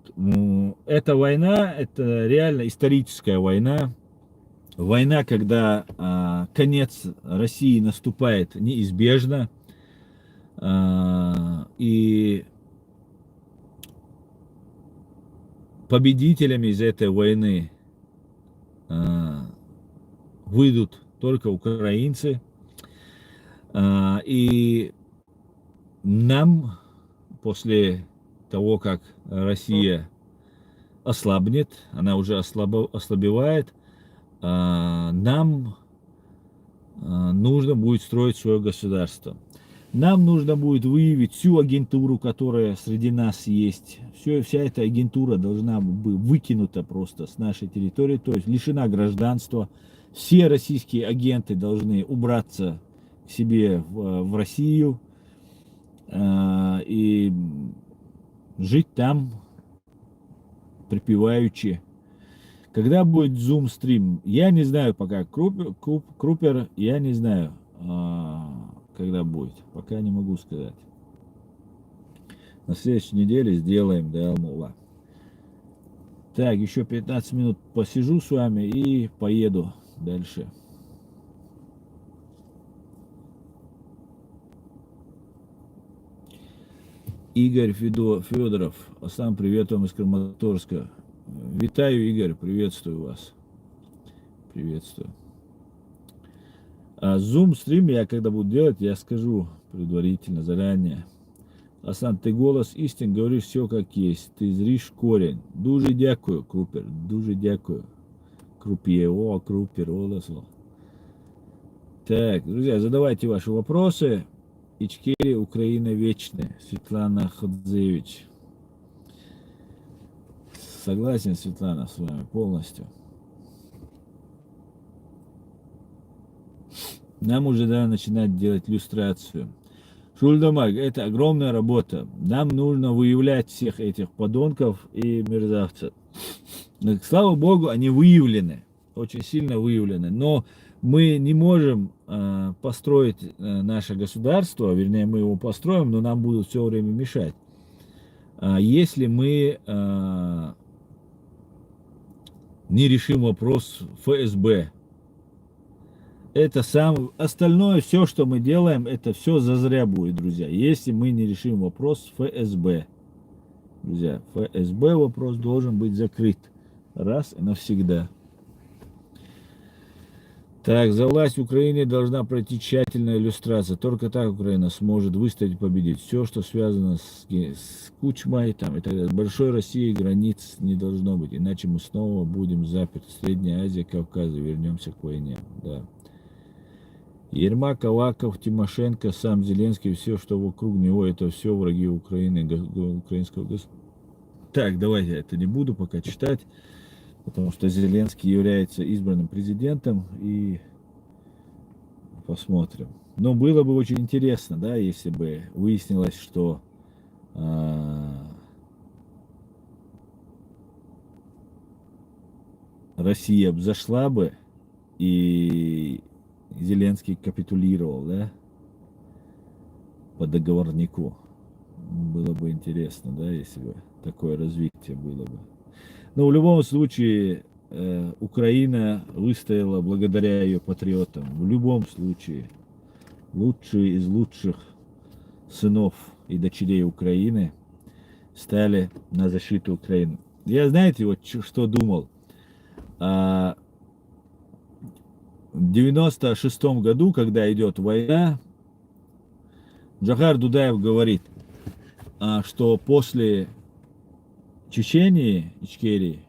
эта война, это реально историческая война. Война, когда конец России наступает неизбежно. И победителями из этой войны выйдут только украинцы. И нам, после того, как Россия ослабнет, она уже ослабевает, нам нужно будет строить свое государство. Нам нужно будет выявить всю агентуру, которая среди нас есть. Вся эта агентура должна быть выкинута просто с нашей территории, то есть лишена гражданства. Все российские агенты должны убраться к себе в Россию и жить там припеваючи. Когда будет Zoom-стрим, я не знаю пока. Крупер, я не знаю, когда будет. Пока не могу сказать. На следующей неделе сделаем, да, Алмула. Так, еще 15 минут посижу с вами и поеду дальше. Игорь Федоров, сам привет вам из Краматорска. Витаю, Игорь, приветствую вас. Приветствую. А Zoom стрим я когда буду делать, я скажу предварительно, заранее. Асан, ти голос істин, говориш все как есть. Ти зріш корінь. Дуже дякую, Крупер. Дуже дякую. Крупье. О, Крупер, Олесо. Так, друзья, задавайте ваши вопросы. Ичкерия, Украина вечная. Светлана Ходзевич. Согласен, Светлана, с вами полностью. Нам уже надо начинать делать иллюстрацию. Шульдамаг, это огромная работа. Нам нужно выявлять всех этих подонков и мерзавцев. Слава Богу, они выявлены. Очень сильно выявлены. Но мы не можем построить наше государство, вернее, мы его построим, но нам будут все время мешать. Если мы не решим вопрос ФСБ. Это остальное, все, что мы делаем, это все зазря будет, друзья. Если мы не решим вопрос ФСБ. Друзья, ФСБ вопрос должен быть закрыт. Раз и навсегда. Так, за власть в Украине должна пройти тщательная иллюстрация. Только так Украина сможет выстоять и победить. Все, что связано с Кучмой там, и так далее. Большой России границ не должно быть. Иначе мы снова будем заперты. Средняя Азия, Кавказ. Вернемся к войне. Да. Ермак, Аваков, Тимошенко, сам Зеленский, все, что вокруг него, это все враги Украины, украинского государства. Так, давайте я это не буду пока читать, потому что Зеленский является избранным президентом, и посмотрим. Но было бы очень интересно, да, если бы выяснилось, что Россия взошла бы, и Зеленский капитулировал, да, по договорнику. Было бы интересно, да, если бы такое развитие было бы. Но в любом случае Украина выстояла благодаря ее патриотам. В любом случае лучшие из лучших сынов и дочерей Украины стали на защиту Украины. Я, знаете, вот что думал? В 96-м году, когда идет война, Джохар Дудаев говорит, что после Чечении, Ичкерии,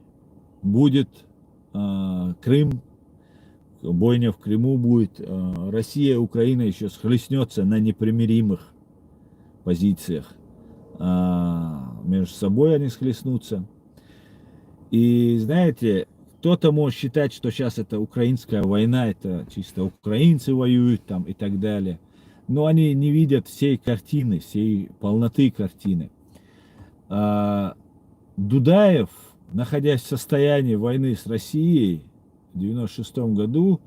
будет Крым, бойня в Крыму будет, Россия и Украина еще схлестнется на непримиримых позициях. Между собой они схлестнутся. И знаете, кто-то может считать, что сейчас это украинская война, это чисто украинцы воюют там и так далее. Но они не видят всей картины, всей полноты картины. Дудаев, находясь в состоянии войны с Россией в 96 году,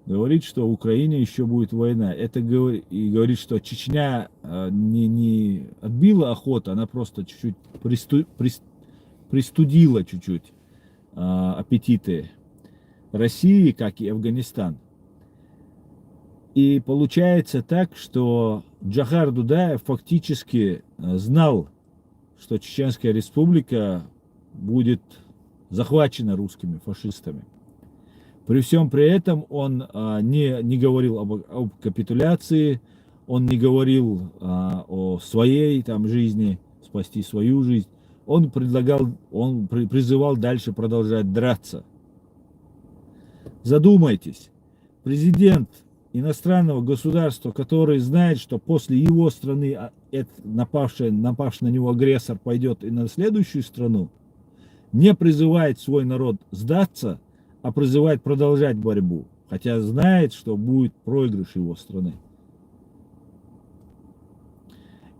говорит, что в Украине еще будет война. Это и говорит, что Чечня не отбила охоту, она просто чуть-чуть пристудила чуть-чуть аппетиты России, как и Афганистан. И получается так, что Джохар Дудаев фактически знал, что Чеченская республика будет захвачена русскими фашистами. При всем при этом он не говорил об капитуляции, он не говорил о своей там жизни, спасти свою жизнь. Он призывал дальше продолжать драться. Задумайтесь, президент иностранного государства, который знает, что после его страны напавший на него агрессор пойдет и на следующую страну, не призывает свой народ сдаться, а призывает продолжать борьбу, хотя знает, что будет проигрыш его страны.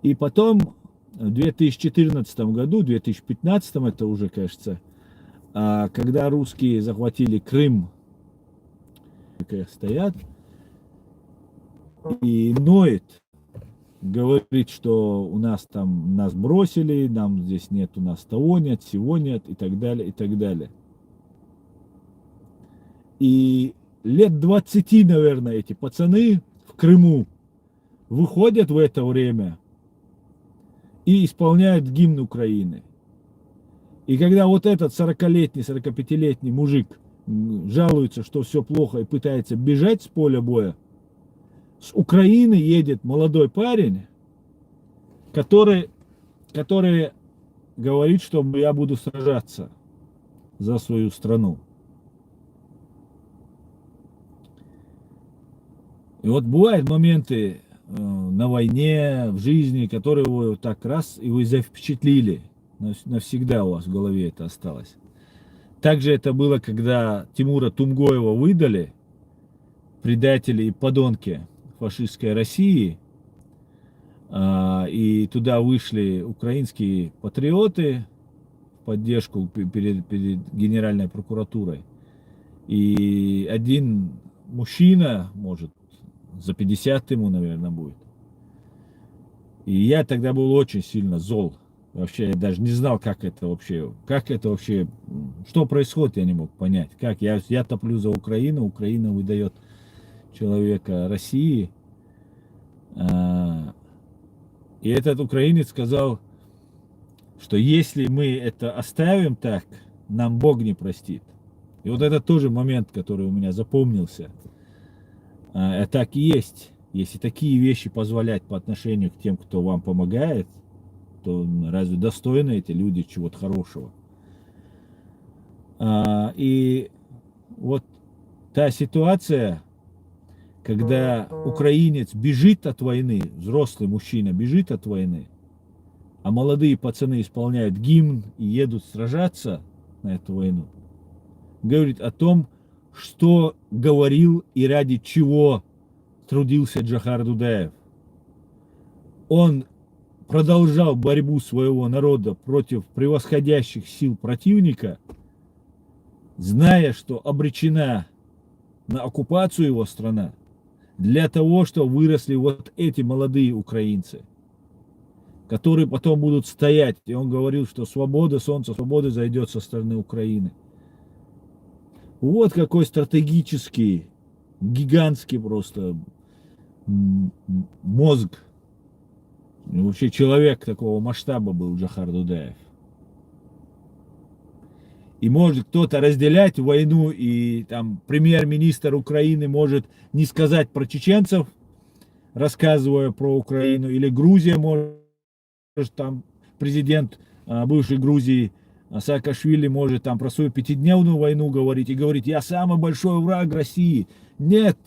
И потом в 2014 году, 2015 это уже, кажется, когда русские захватили Крым, стоят и ноет, говорит, что у нас там, нас бросили, нам здесь нет, у нас того нет, всего нет, и так далее, и так далее. И лет 20, наверное, эти пацаны в Крыму выходят в это время и исполняют гимн Украины. И когда вот этот 40-летний, 45-летний мужик жалуется, что все плохо и пытается бежать с поля боя, с Украины едет молодой парень который, который говорит, что я буду сражаться за свою страну. И вот бывают моменты на войне, в жизни, которые вы так раз, и вы запечатлили. Навсегда у вас в голове это осталось. Также это было, когда Тимура Тумгоева выдали, предатели и подонки фашистской России, и туда вышли украинские патриоты в поддержку перед Генеральной прокуратурой. И один мужчина, может, за 50 ему, наверное, будет. И я тогда был очень сильно зол. Вообще, я даже не знал, как это вообще, что происходит, я не мог понять. Как, я топлю за Украину, Украина выдает человека России. И этот украинец сказал, что если мы это оставим так, нам Бог не простит. И вот это тоже момент, который у меня запомнился. Так и есть. Если такие вещи позволять по отношению к тем, кто вам помогает, то разве достойны эти люди чего-то хорошего? И вот та ситуация, когда украинец бежит от войны, взрослый мужчина бежит от войны, а молодые пацаны исполняют гимн и едут сражаться на эту войну, говорит о том, что говорил и ради чего трудился Джохар Дудаев. Он продолжал борьбу своего народа против превосходящих сил противника, зная, что обречена на оккупацию его страна, для того, чтобы выросли вот эти молодые украинцы, которые потом будут стоять. И он говорил, что свобода, солнце свободы зайдет со стороны Украины. Вот какой стратегический, гигантский просто мозг. И вообще человек такого масштаба был Джохар Дудаев. И может кто-то разделять войну, и там премьер-министр Украины может не сказать про чеченцев, рассказывая про Украину, или Грузия может, там президент бывшей Грузии Саакашвили может там про свою пятидневную войну говорить и говорить, я самый большой враг России. Нет,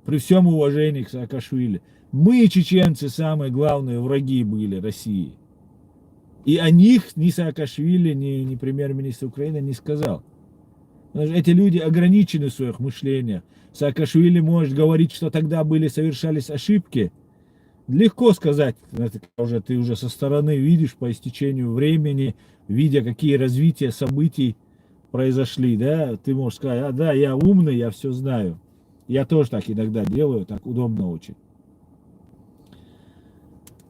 при всем уважении к Саакашвили, мы, чеченцы, самые главные враги были России. И о них ни Саакашвили, ни премьер-министр Украины не сказал. Потому что эти люди ограничены в своих мышлениях. Саакашвили может говорить, что тогда совершались ошибки. Легко сказать, ты уже со стороны видишь по истечению времени, видя, какие развития событий произошли, да, ты можешь сказать, да, я умный, я все знаю. Я тоже так иногда делаю, так удобно очень.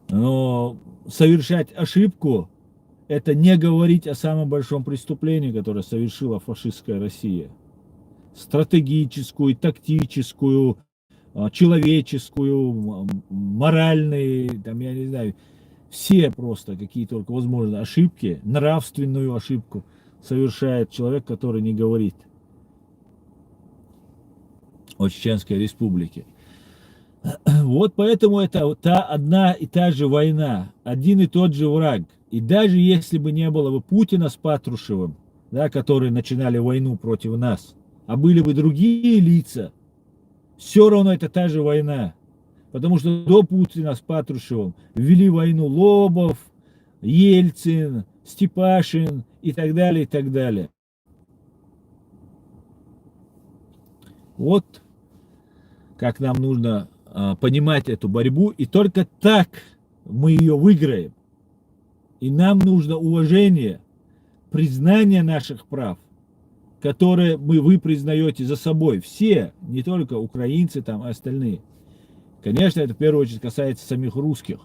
Но совершать ошибку — это не говорить о самом большом преступлении, которое совершила фашистская Россия. Стратегическую, тактическую, человеческую, моральные, там, я не знаю, все просто какие только возможны ошибки, нравственную ошибку совершает человек, который не говорит о Чеченской Республике. Вот поэтому это одна и та же война, один и тот же враг. И даже если бы не было бы Путина с Патрушевым, да, которые начинали войну против нас, а были бы другие лица, все равно это та же война. Потому что до Путина с Патрушевым вели войну Лобов, Ельцин, Степашин и так далее, и так далее. Вот как нам нужно понимать эту борьбу, и только так мы ее выиграем. И нам нужно уважение, признание наших прав, которые вы признаете за собой. Все, не только украинцы там, а остальные. Конечно, это в первую очередь касается самих русских.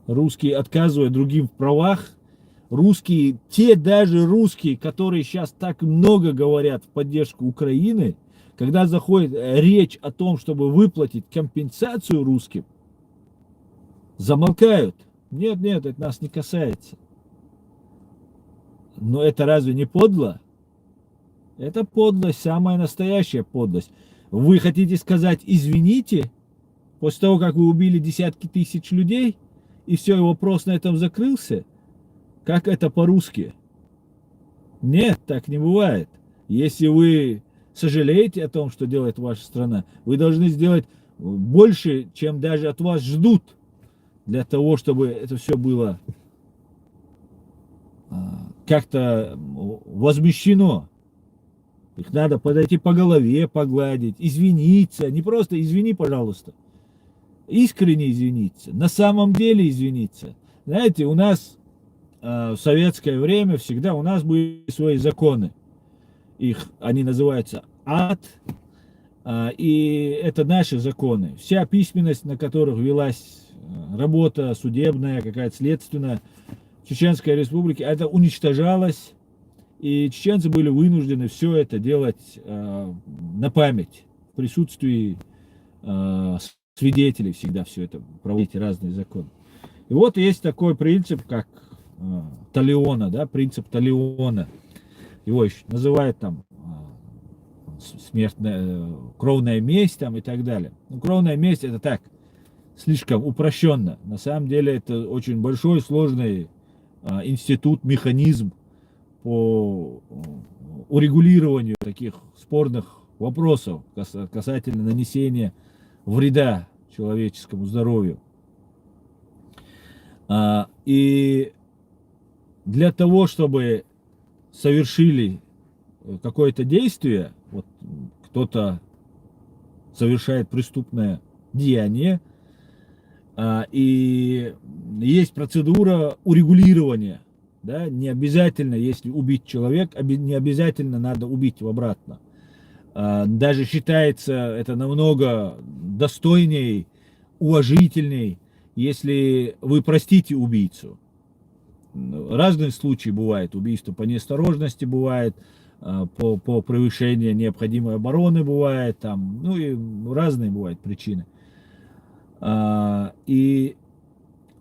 Русские, отказывая другим в правах, русские, даже русские, которые сейчас так много говорят в поддержку Украины, когда заходит речь о том, чтобы выплатить компенсацию русским, замолкают. Нет, это нас не касается. Но это разве не подло? Это подлость, самая настоящая подлость. Вы хотите сказать извините, после того, как вы убили десятки тысяч людей, и все, вопрос на этом закрылся? Как это по-русски? Нет, так не бывает. Если вы сожалеете о том, что делает ваша страна, вы должны сделать больше, чем даже от вас ждут, для того, чтобы это все было как-то возмещено. Их надо подойти по голове, погладить, извиниться. Не просто извини, пожалуйста. Искренне извиниться. На самом деле извиниться. Знаете, у нас в советское время всегда у нас были свои законы. Они называются ад. И это наши законы. Вся письменность, на которых велась работа судебная, какая-то следственная, в Чеченской Республике, это уничтожалось. И чеченцы были вынуждены все это делать на память, в присутствии свидетелей всегда все это, проводить разные законы. И вот есть такой принцип, как Талиона, да, принцип Талиона. Его еще называют там смертная, кровная месть там и так далее. Ну, кровная месть это так, слишком упрощенно. На самом деле это очень большой, сложный институт, механизм по урегулированию таких спорных вопросов касательно нанесения вреда человеческому здоровью. И для того, чтобы совершили какое-то действие, вот кто-то совершает преступное деяние, и есть процедура урегулирования. Да? Не обязательно, если убить человека, не обязательно надо убить его обратно. Даже считается это намного достойней, уважительней, если вы простите убийцу. Разные случаи бывают. Убийство по неосторожности бывает, по превышению необходимой обороны бывает, там, ну и разные бывают причины. И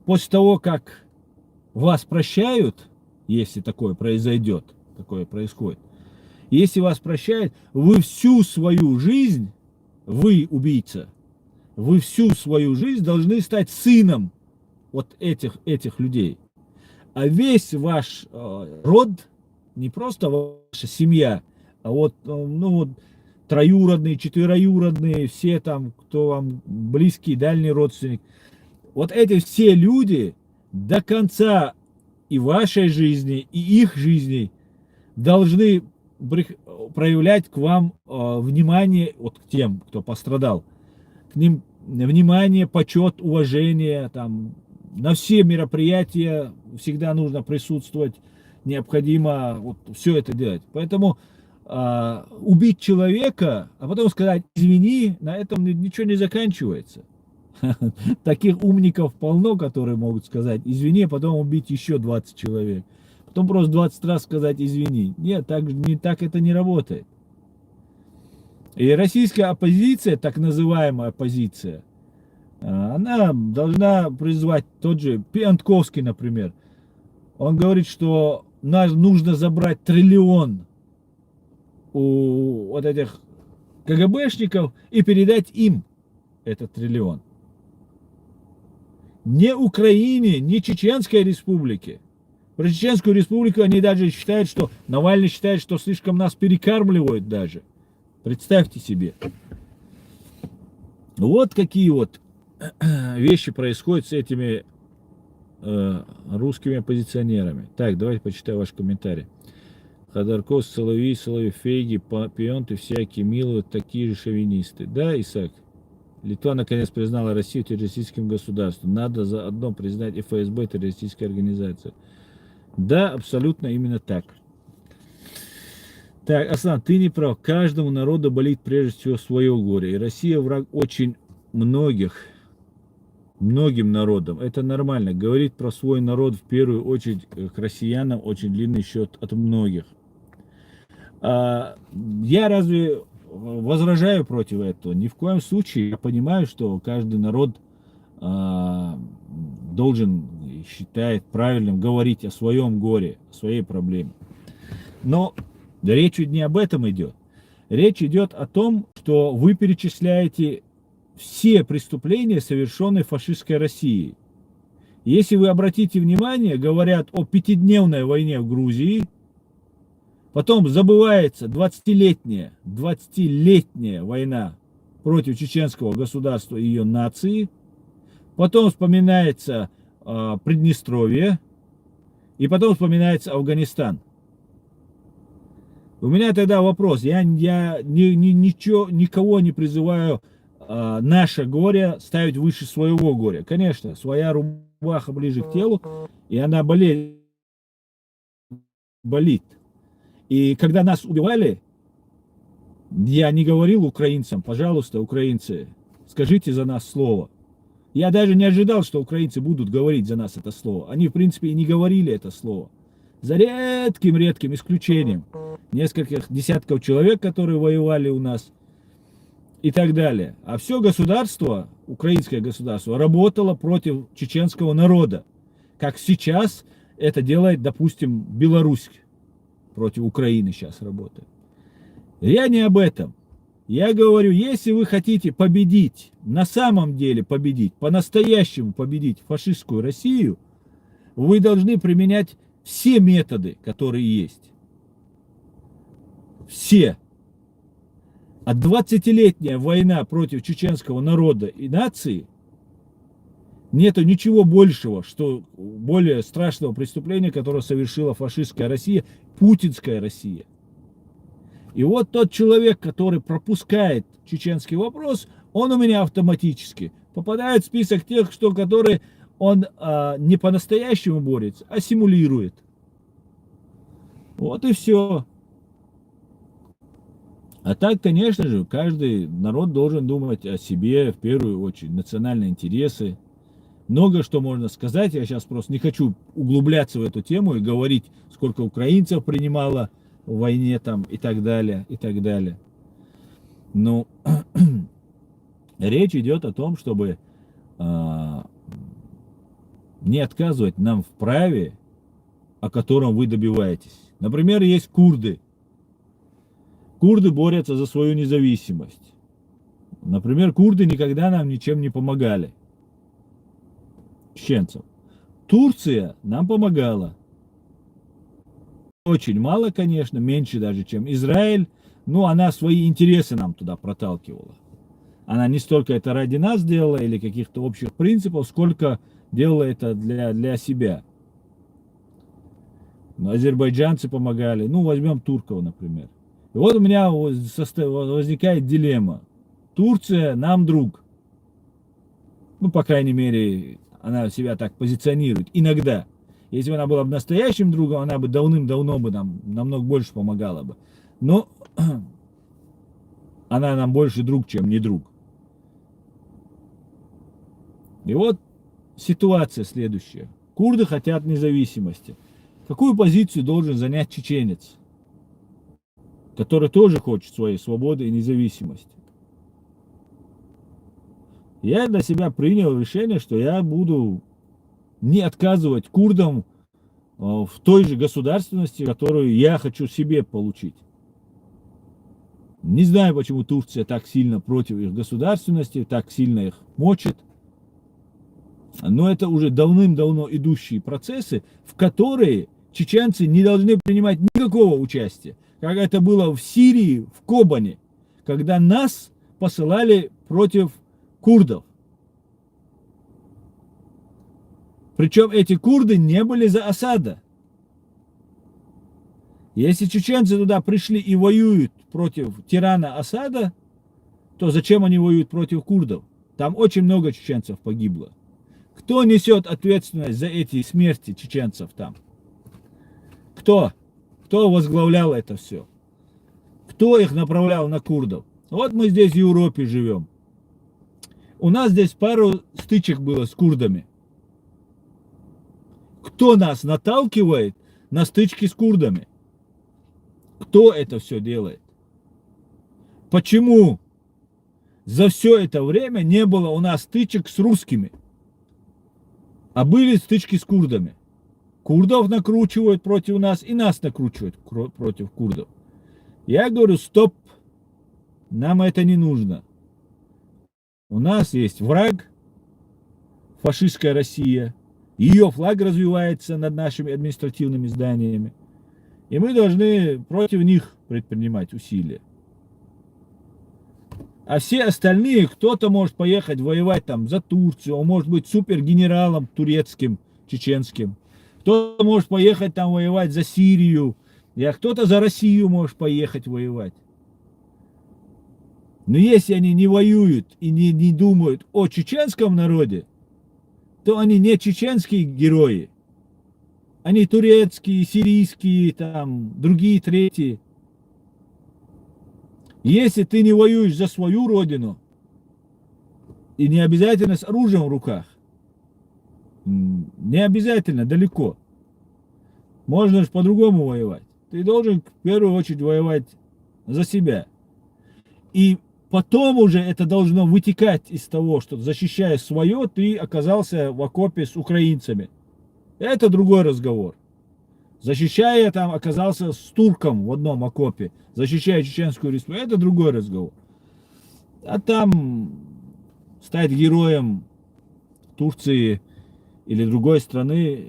после того, как вас прощают, если такое произойдет, такое происходит, если вас прощают, вы всю свою жизнь, вы убийца, вы всю свою жизнь должны стать сыном вот этих людей. А весь ваш род, не просто ваша семья, а вот, ну, вот троюродные, четвероюродные, все там, кто вам близкий, дальний родственник, вот эти все люди до конца и вашей жизни, и их жизни должны проявлять к вам внимание, вот к тем, кто пострадал, к ним внимание, почет, уважение, там, на все мероприятия всегда нужно присутствовать, необходимо вот все это делать. Поэтому убить человека, а потом сказать извини, на этом ничего не заканчивается. Таких умников полно, которые могут сказать извини, а потом убить еще 20 человек. Потом просто 20 раз сказать извини. Нет, так это не работает. И российская оппозиция, так называемая оппозиция, она должна призвать тот же Пиантковский, например. Он говорит, что нам нужно забрать 1 триллион у вот этих КГБшников и передать им этот 1 триллион. Не Украине, не Чеченской Республике. Про Чеченскую Республику они даже считают, что Навальный считает, что слишком нас перекармливают даже. Представьте себе. Вот какие вот вещи происходят с этими русскими оппозиционерами. Так, давайте почитаю ваш комментарий. Ходорков, Соловей, Фейги, Пионты, всякие милые, такие же шовинисты. Да, Исаак? Литва наконец признала Россию террористическим государством. Надо заодно признать и ФСБ террористической организацией. Да, абсолютно именно так. Так, Аслан, ты не прав. Каждому народу болит прежде всего свое горе. И Россия враг очень многим народам. Это нормально. Говорить про свой народ в первую очередь к россиянам очень длинный счет от многих. Я разве возражаю против этого? Ни в коем случае. Я понимаю, что каждый народ должен, считает правильным говорить о своем горе, о своей проблеме. Но речь не об этом идет. Речь идет о том, что вы перечисляете все преступления, совершенные фашистской Россией. Если вы обратите внимание, говорят о пятидневной войне в Грузии, потом забывается 20-летняя война против чеченского государства и ее нации, потом вспоминается Приднестровье, и потом вспоминается Афганистан. У меня тогда вопрос, я никого не призываю наше горе ставить выше своего горя. Конечно, своя рубаха ближе к телу, и она болит. И когда нас убивали, я не говорил украинцам: пожалуйста, украинцы, скажите за нас слово. Я даже не ожидал, что украинцы будут говорить за нас это слово. Они, в принципе, и не говорили это слово. За редким исключением. Нескольких десятков человек, которые воевали у нас, и так далее. А все государство, украинское государство, работало против чеченского народа. Как сейчас это делает, допустим, Беларусь против Украины сейчас работает. Я не об этом. Я говорю, если вы хотите победить, на самом деле победить, по-настоящему победить фашистскую Россию, вы должны применять все методы, которые есть. Все. А 20-летняя война против чеченского народа и нации, нету ничего большего, что более страшного преступления, которое совершила фашистская Россия, путинская Россия. И вот тот человек, который пропускает чеченский вопрос, он у меня автоматически попадает в список тех, которые он не по-настоящему борется, а симулирует. Вот и все. А так, конечно же, каждый народ должен думать о себе, в первую очередь, национальные интересы. Много что можно сказать, я сейчас просто не хочу углубляться в эту тему и говорить, сколько украинцев принимало в войне там и так далее, и так далее. Но речь идет о том, чтобы не отказывать нам в праве, о котором вы добиваетесь. Например, есть курды. Курды борются за свою независимость. Например, курды никогда нам ничем не помогали. Чеченцам. Турция нам помогала. Очень мало, конечно, меньше даже, чем Израиль. Но она свои интересы нам туда проталкивала. Она не столько это ради нас делала или каких-то общих принципов, сколько делала это для себя. Но азербайджанцы помогали. Ну, возьмем турков, например. И вот у меня возникает дилемма. Турция нам друг. Ну, по крайней мере, она себя так позиционирует. Иногда. Если бы она была бы настоящим другом, она бы давным-давно бы нам намного больше помогала бы. Но она нам больше друг, чем не друг. И вот ситуация следующая. Курды хотят независимости. Какую позицию должен занять чеченец, который тоже хочет своей свободы и независимости? Я для себя принял решение, что я буду не отказывать курдам в той же государственности, которую я хочу себе получить. Не знаю, почему Турция так сильно против их государственности, так сильно их мочит. Но это уже давным-давно идущие процессы, в которые чеченцы не должны принимать никакого участия. Как это было в Сирии, в Кобане, когда нас посылали против курдов. Причем эти курды не были за Асада. Если чеченцы туда пришли и воюют против тирана Асада, то зачем они воюют против курдов? Там очень много чеченцев погибло. Кто несет ответственность за эти смерти чеченцев там? Кто? Кто возглавлял это все? Кто их направлял на курдов? Вот мы здесь в Европе живем. У нас здесь пару стычек было с курдами. Кто нас наталкивает на стычки с курдами? Кто это все делает? Почему за все это время не было у нас стычек с русскими? А были стычки с курдами. Курдов накручивают против нас, и нас накручивают против курдов. Я говорю, стоп, нам это не нужно. У нас есть враг, фашистская Россия. Ее флаг развивается над нашими административными зданиями. И мы должны против них предпринимать усилия. А все остальные, кто-то может поехать воевать там за Турцию, он может быть супергенералом турецким, чеченским. Кто-то может поехать там воевать за Сирию, а кто-то за Россию может поехать воевать. Но если они не воюют и не думают о чеченском народе, то они не чеченские герои. Они турецкие, сирийские, там, другие, третьи. Если ты не воюешь за свою родину, и не обязательно с оружием в руках, не обязательно далеко, можно же по-другому воевать. Ты должен в первую очередь воевать за себя. И потом уже это должно вытекать из того, что защищая свое, ты оказался в окопе с украинцами. Это другой разговор. Защищая там, оказался с турком в одном окопе, защищая Чеченскую республику, это другой разговор. А там стать героем Турции или другой страны,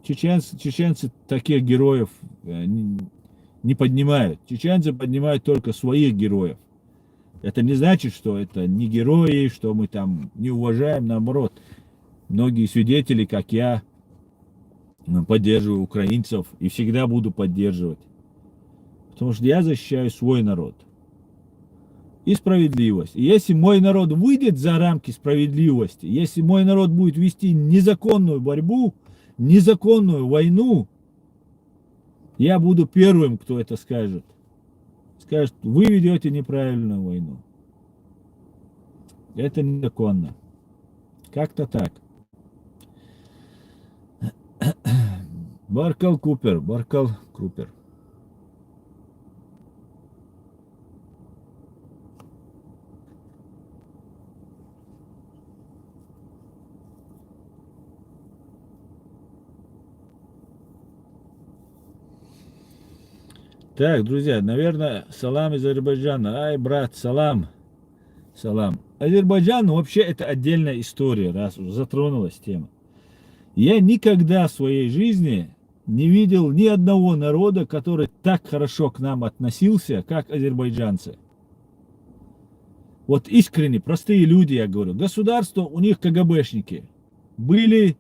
чеченцы таких героев не поднимают. Чеченцы поднимают только своих героев. Это не значит, что это не герои, что мы там не уважаем, наоборот. Многие свидетели, как я, поддерживаю украинцев и всегда буду поддерживать. Потому что я защищаю свой народ. И справедливость. И если мой народ выйдет за рамки справедливости, если мой народ будет вести незаконную борьбу, незаконную войну, я буду первым, кто это скажет. Скажет, вы ведете неправильную войну. Это незаконно. Как-то так. Баркал Крупер. Так, друзья, наверное, салам из Азербайджана. Ай, брат, салам. Салам. Азербайджан вообще это отдельная история, раз уже затронулась тема. Я никогда в своей жизни не видел ни одного народа, который так хорошо к нам относился, как азербайджанцы. Вот искренне, простые люди, я говорю. Государство, у них КГБшники. Были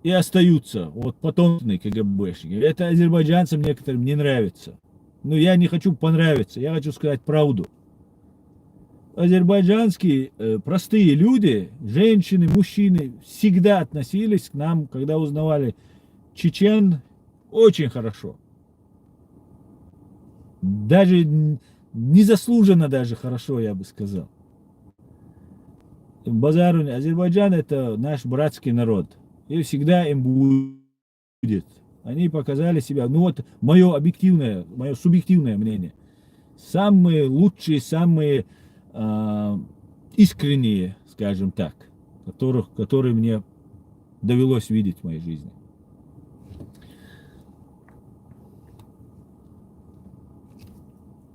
и остаются. Вот потомственные КГБшники. Это азербайджанцам некоторым не нравится. Но я не хочу понравиться, я хочу сказать правду. Азербайджанские простые люди, женщины, мужчины, всегда относились к нам, когда узнавали чечен, очень хорошо. Даже незаслуженно даже хорошо, я бы сказал. Базару, Азербайджан это наш братский народ. И всегда им будет. Они показали себя, ну вот мое объективное, мое субъективное мнение. Самые лучшие, самые искренние, скажем так, которые мне довелось видеть в моей жизни.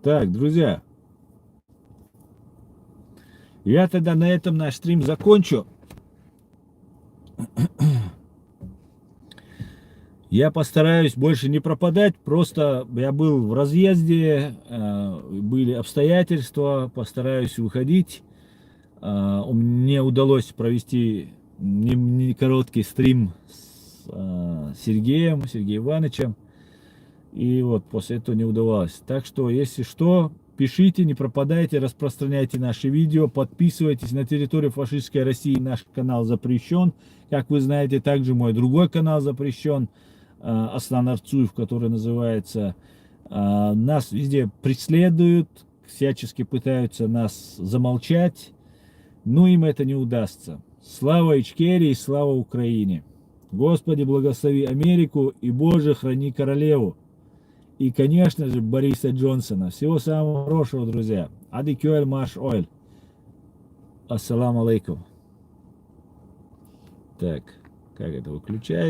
Так, друзья, я тогда на этом наш стрим закончу. Я постараюсь больше не пропадать, просто я был в разъезде, были обстоятельства, постараюсь выходить. Мне удалось провести не короткий стрим с Сергеем Ивановичем, и вот после этого не удавалось. Так что, если что, пишите, не пропадайте, распространяйте наши видео, подписывайтесь. На территории фашистской России наш канал запрещен. Как вы знаете, также мой другой канал запрещен, Аслан Арцуев, который называется. Нас везде преследуют, всячески пытаются нас замолчать, но им это не удастся. Слава Ичкерии, слава Украине! Господи, благослови Америку и, Боже, храни королеву! И, конечно же, Бориса Джонсона. Всего самого хорошего, друзья. Адикюэль Маш Ойль. Ассаламу алейкум. Так, как это выключается?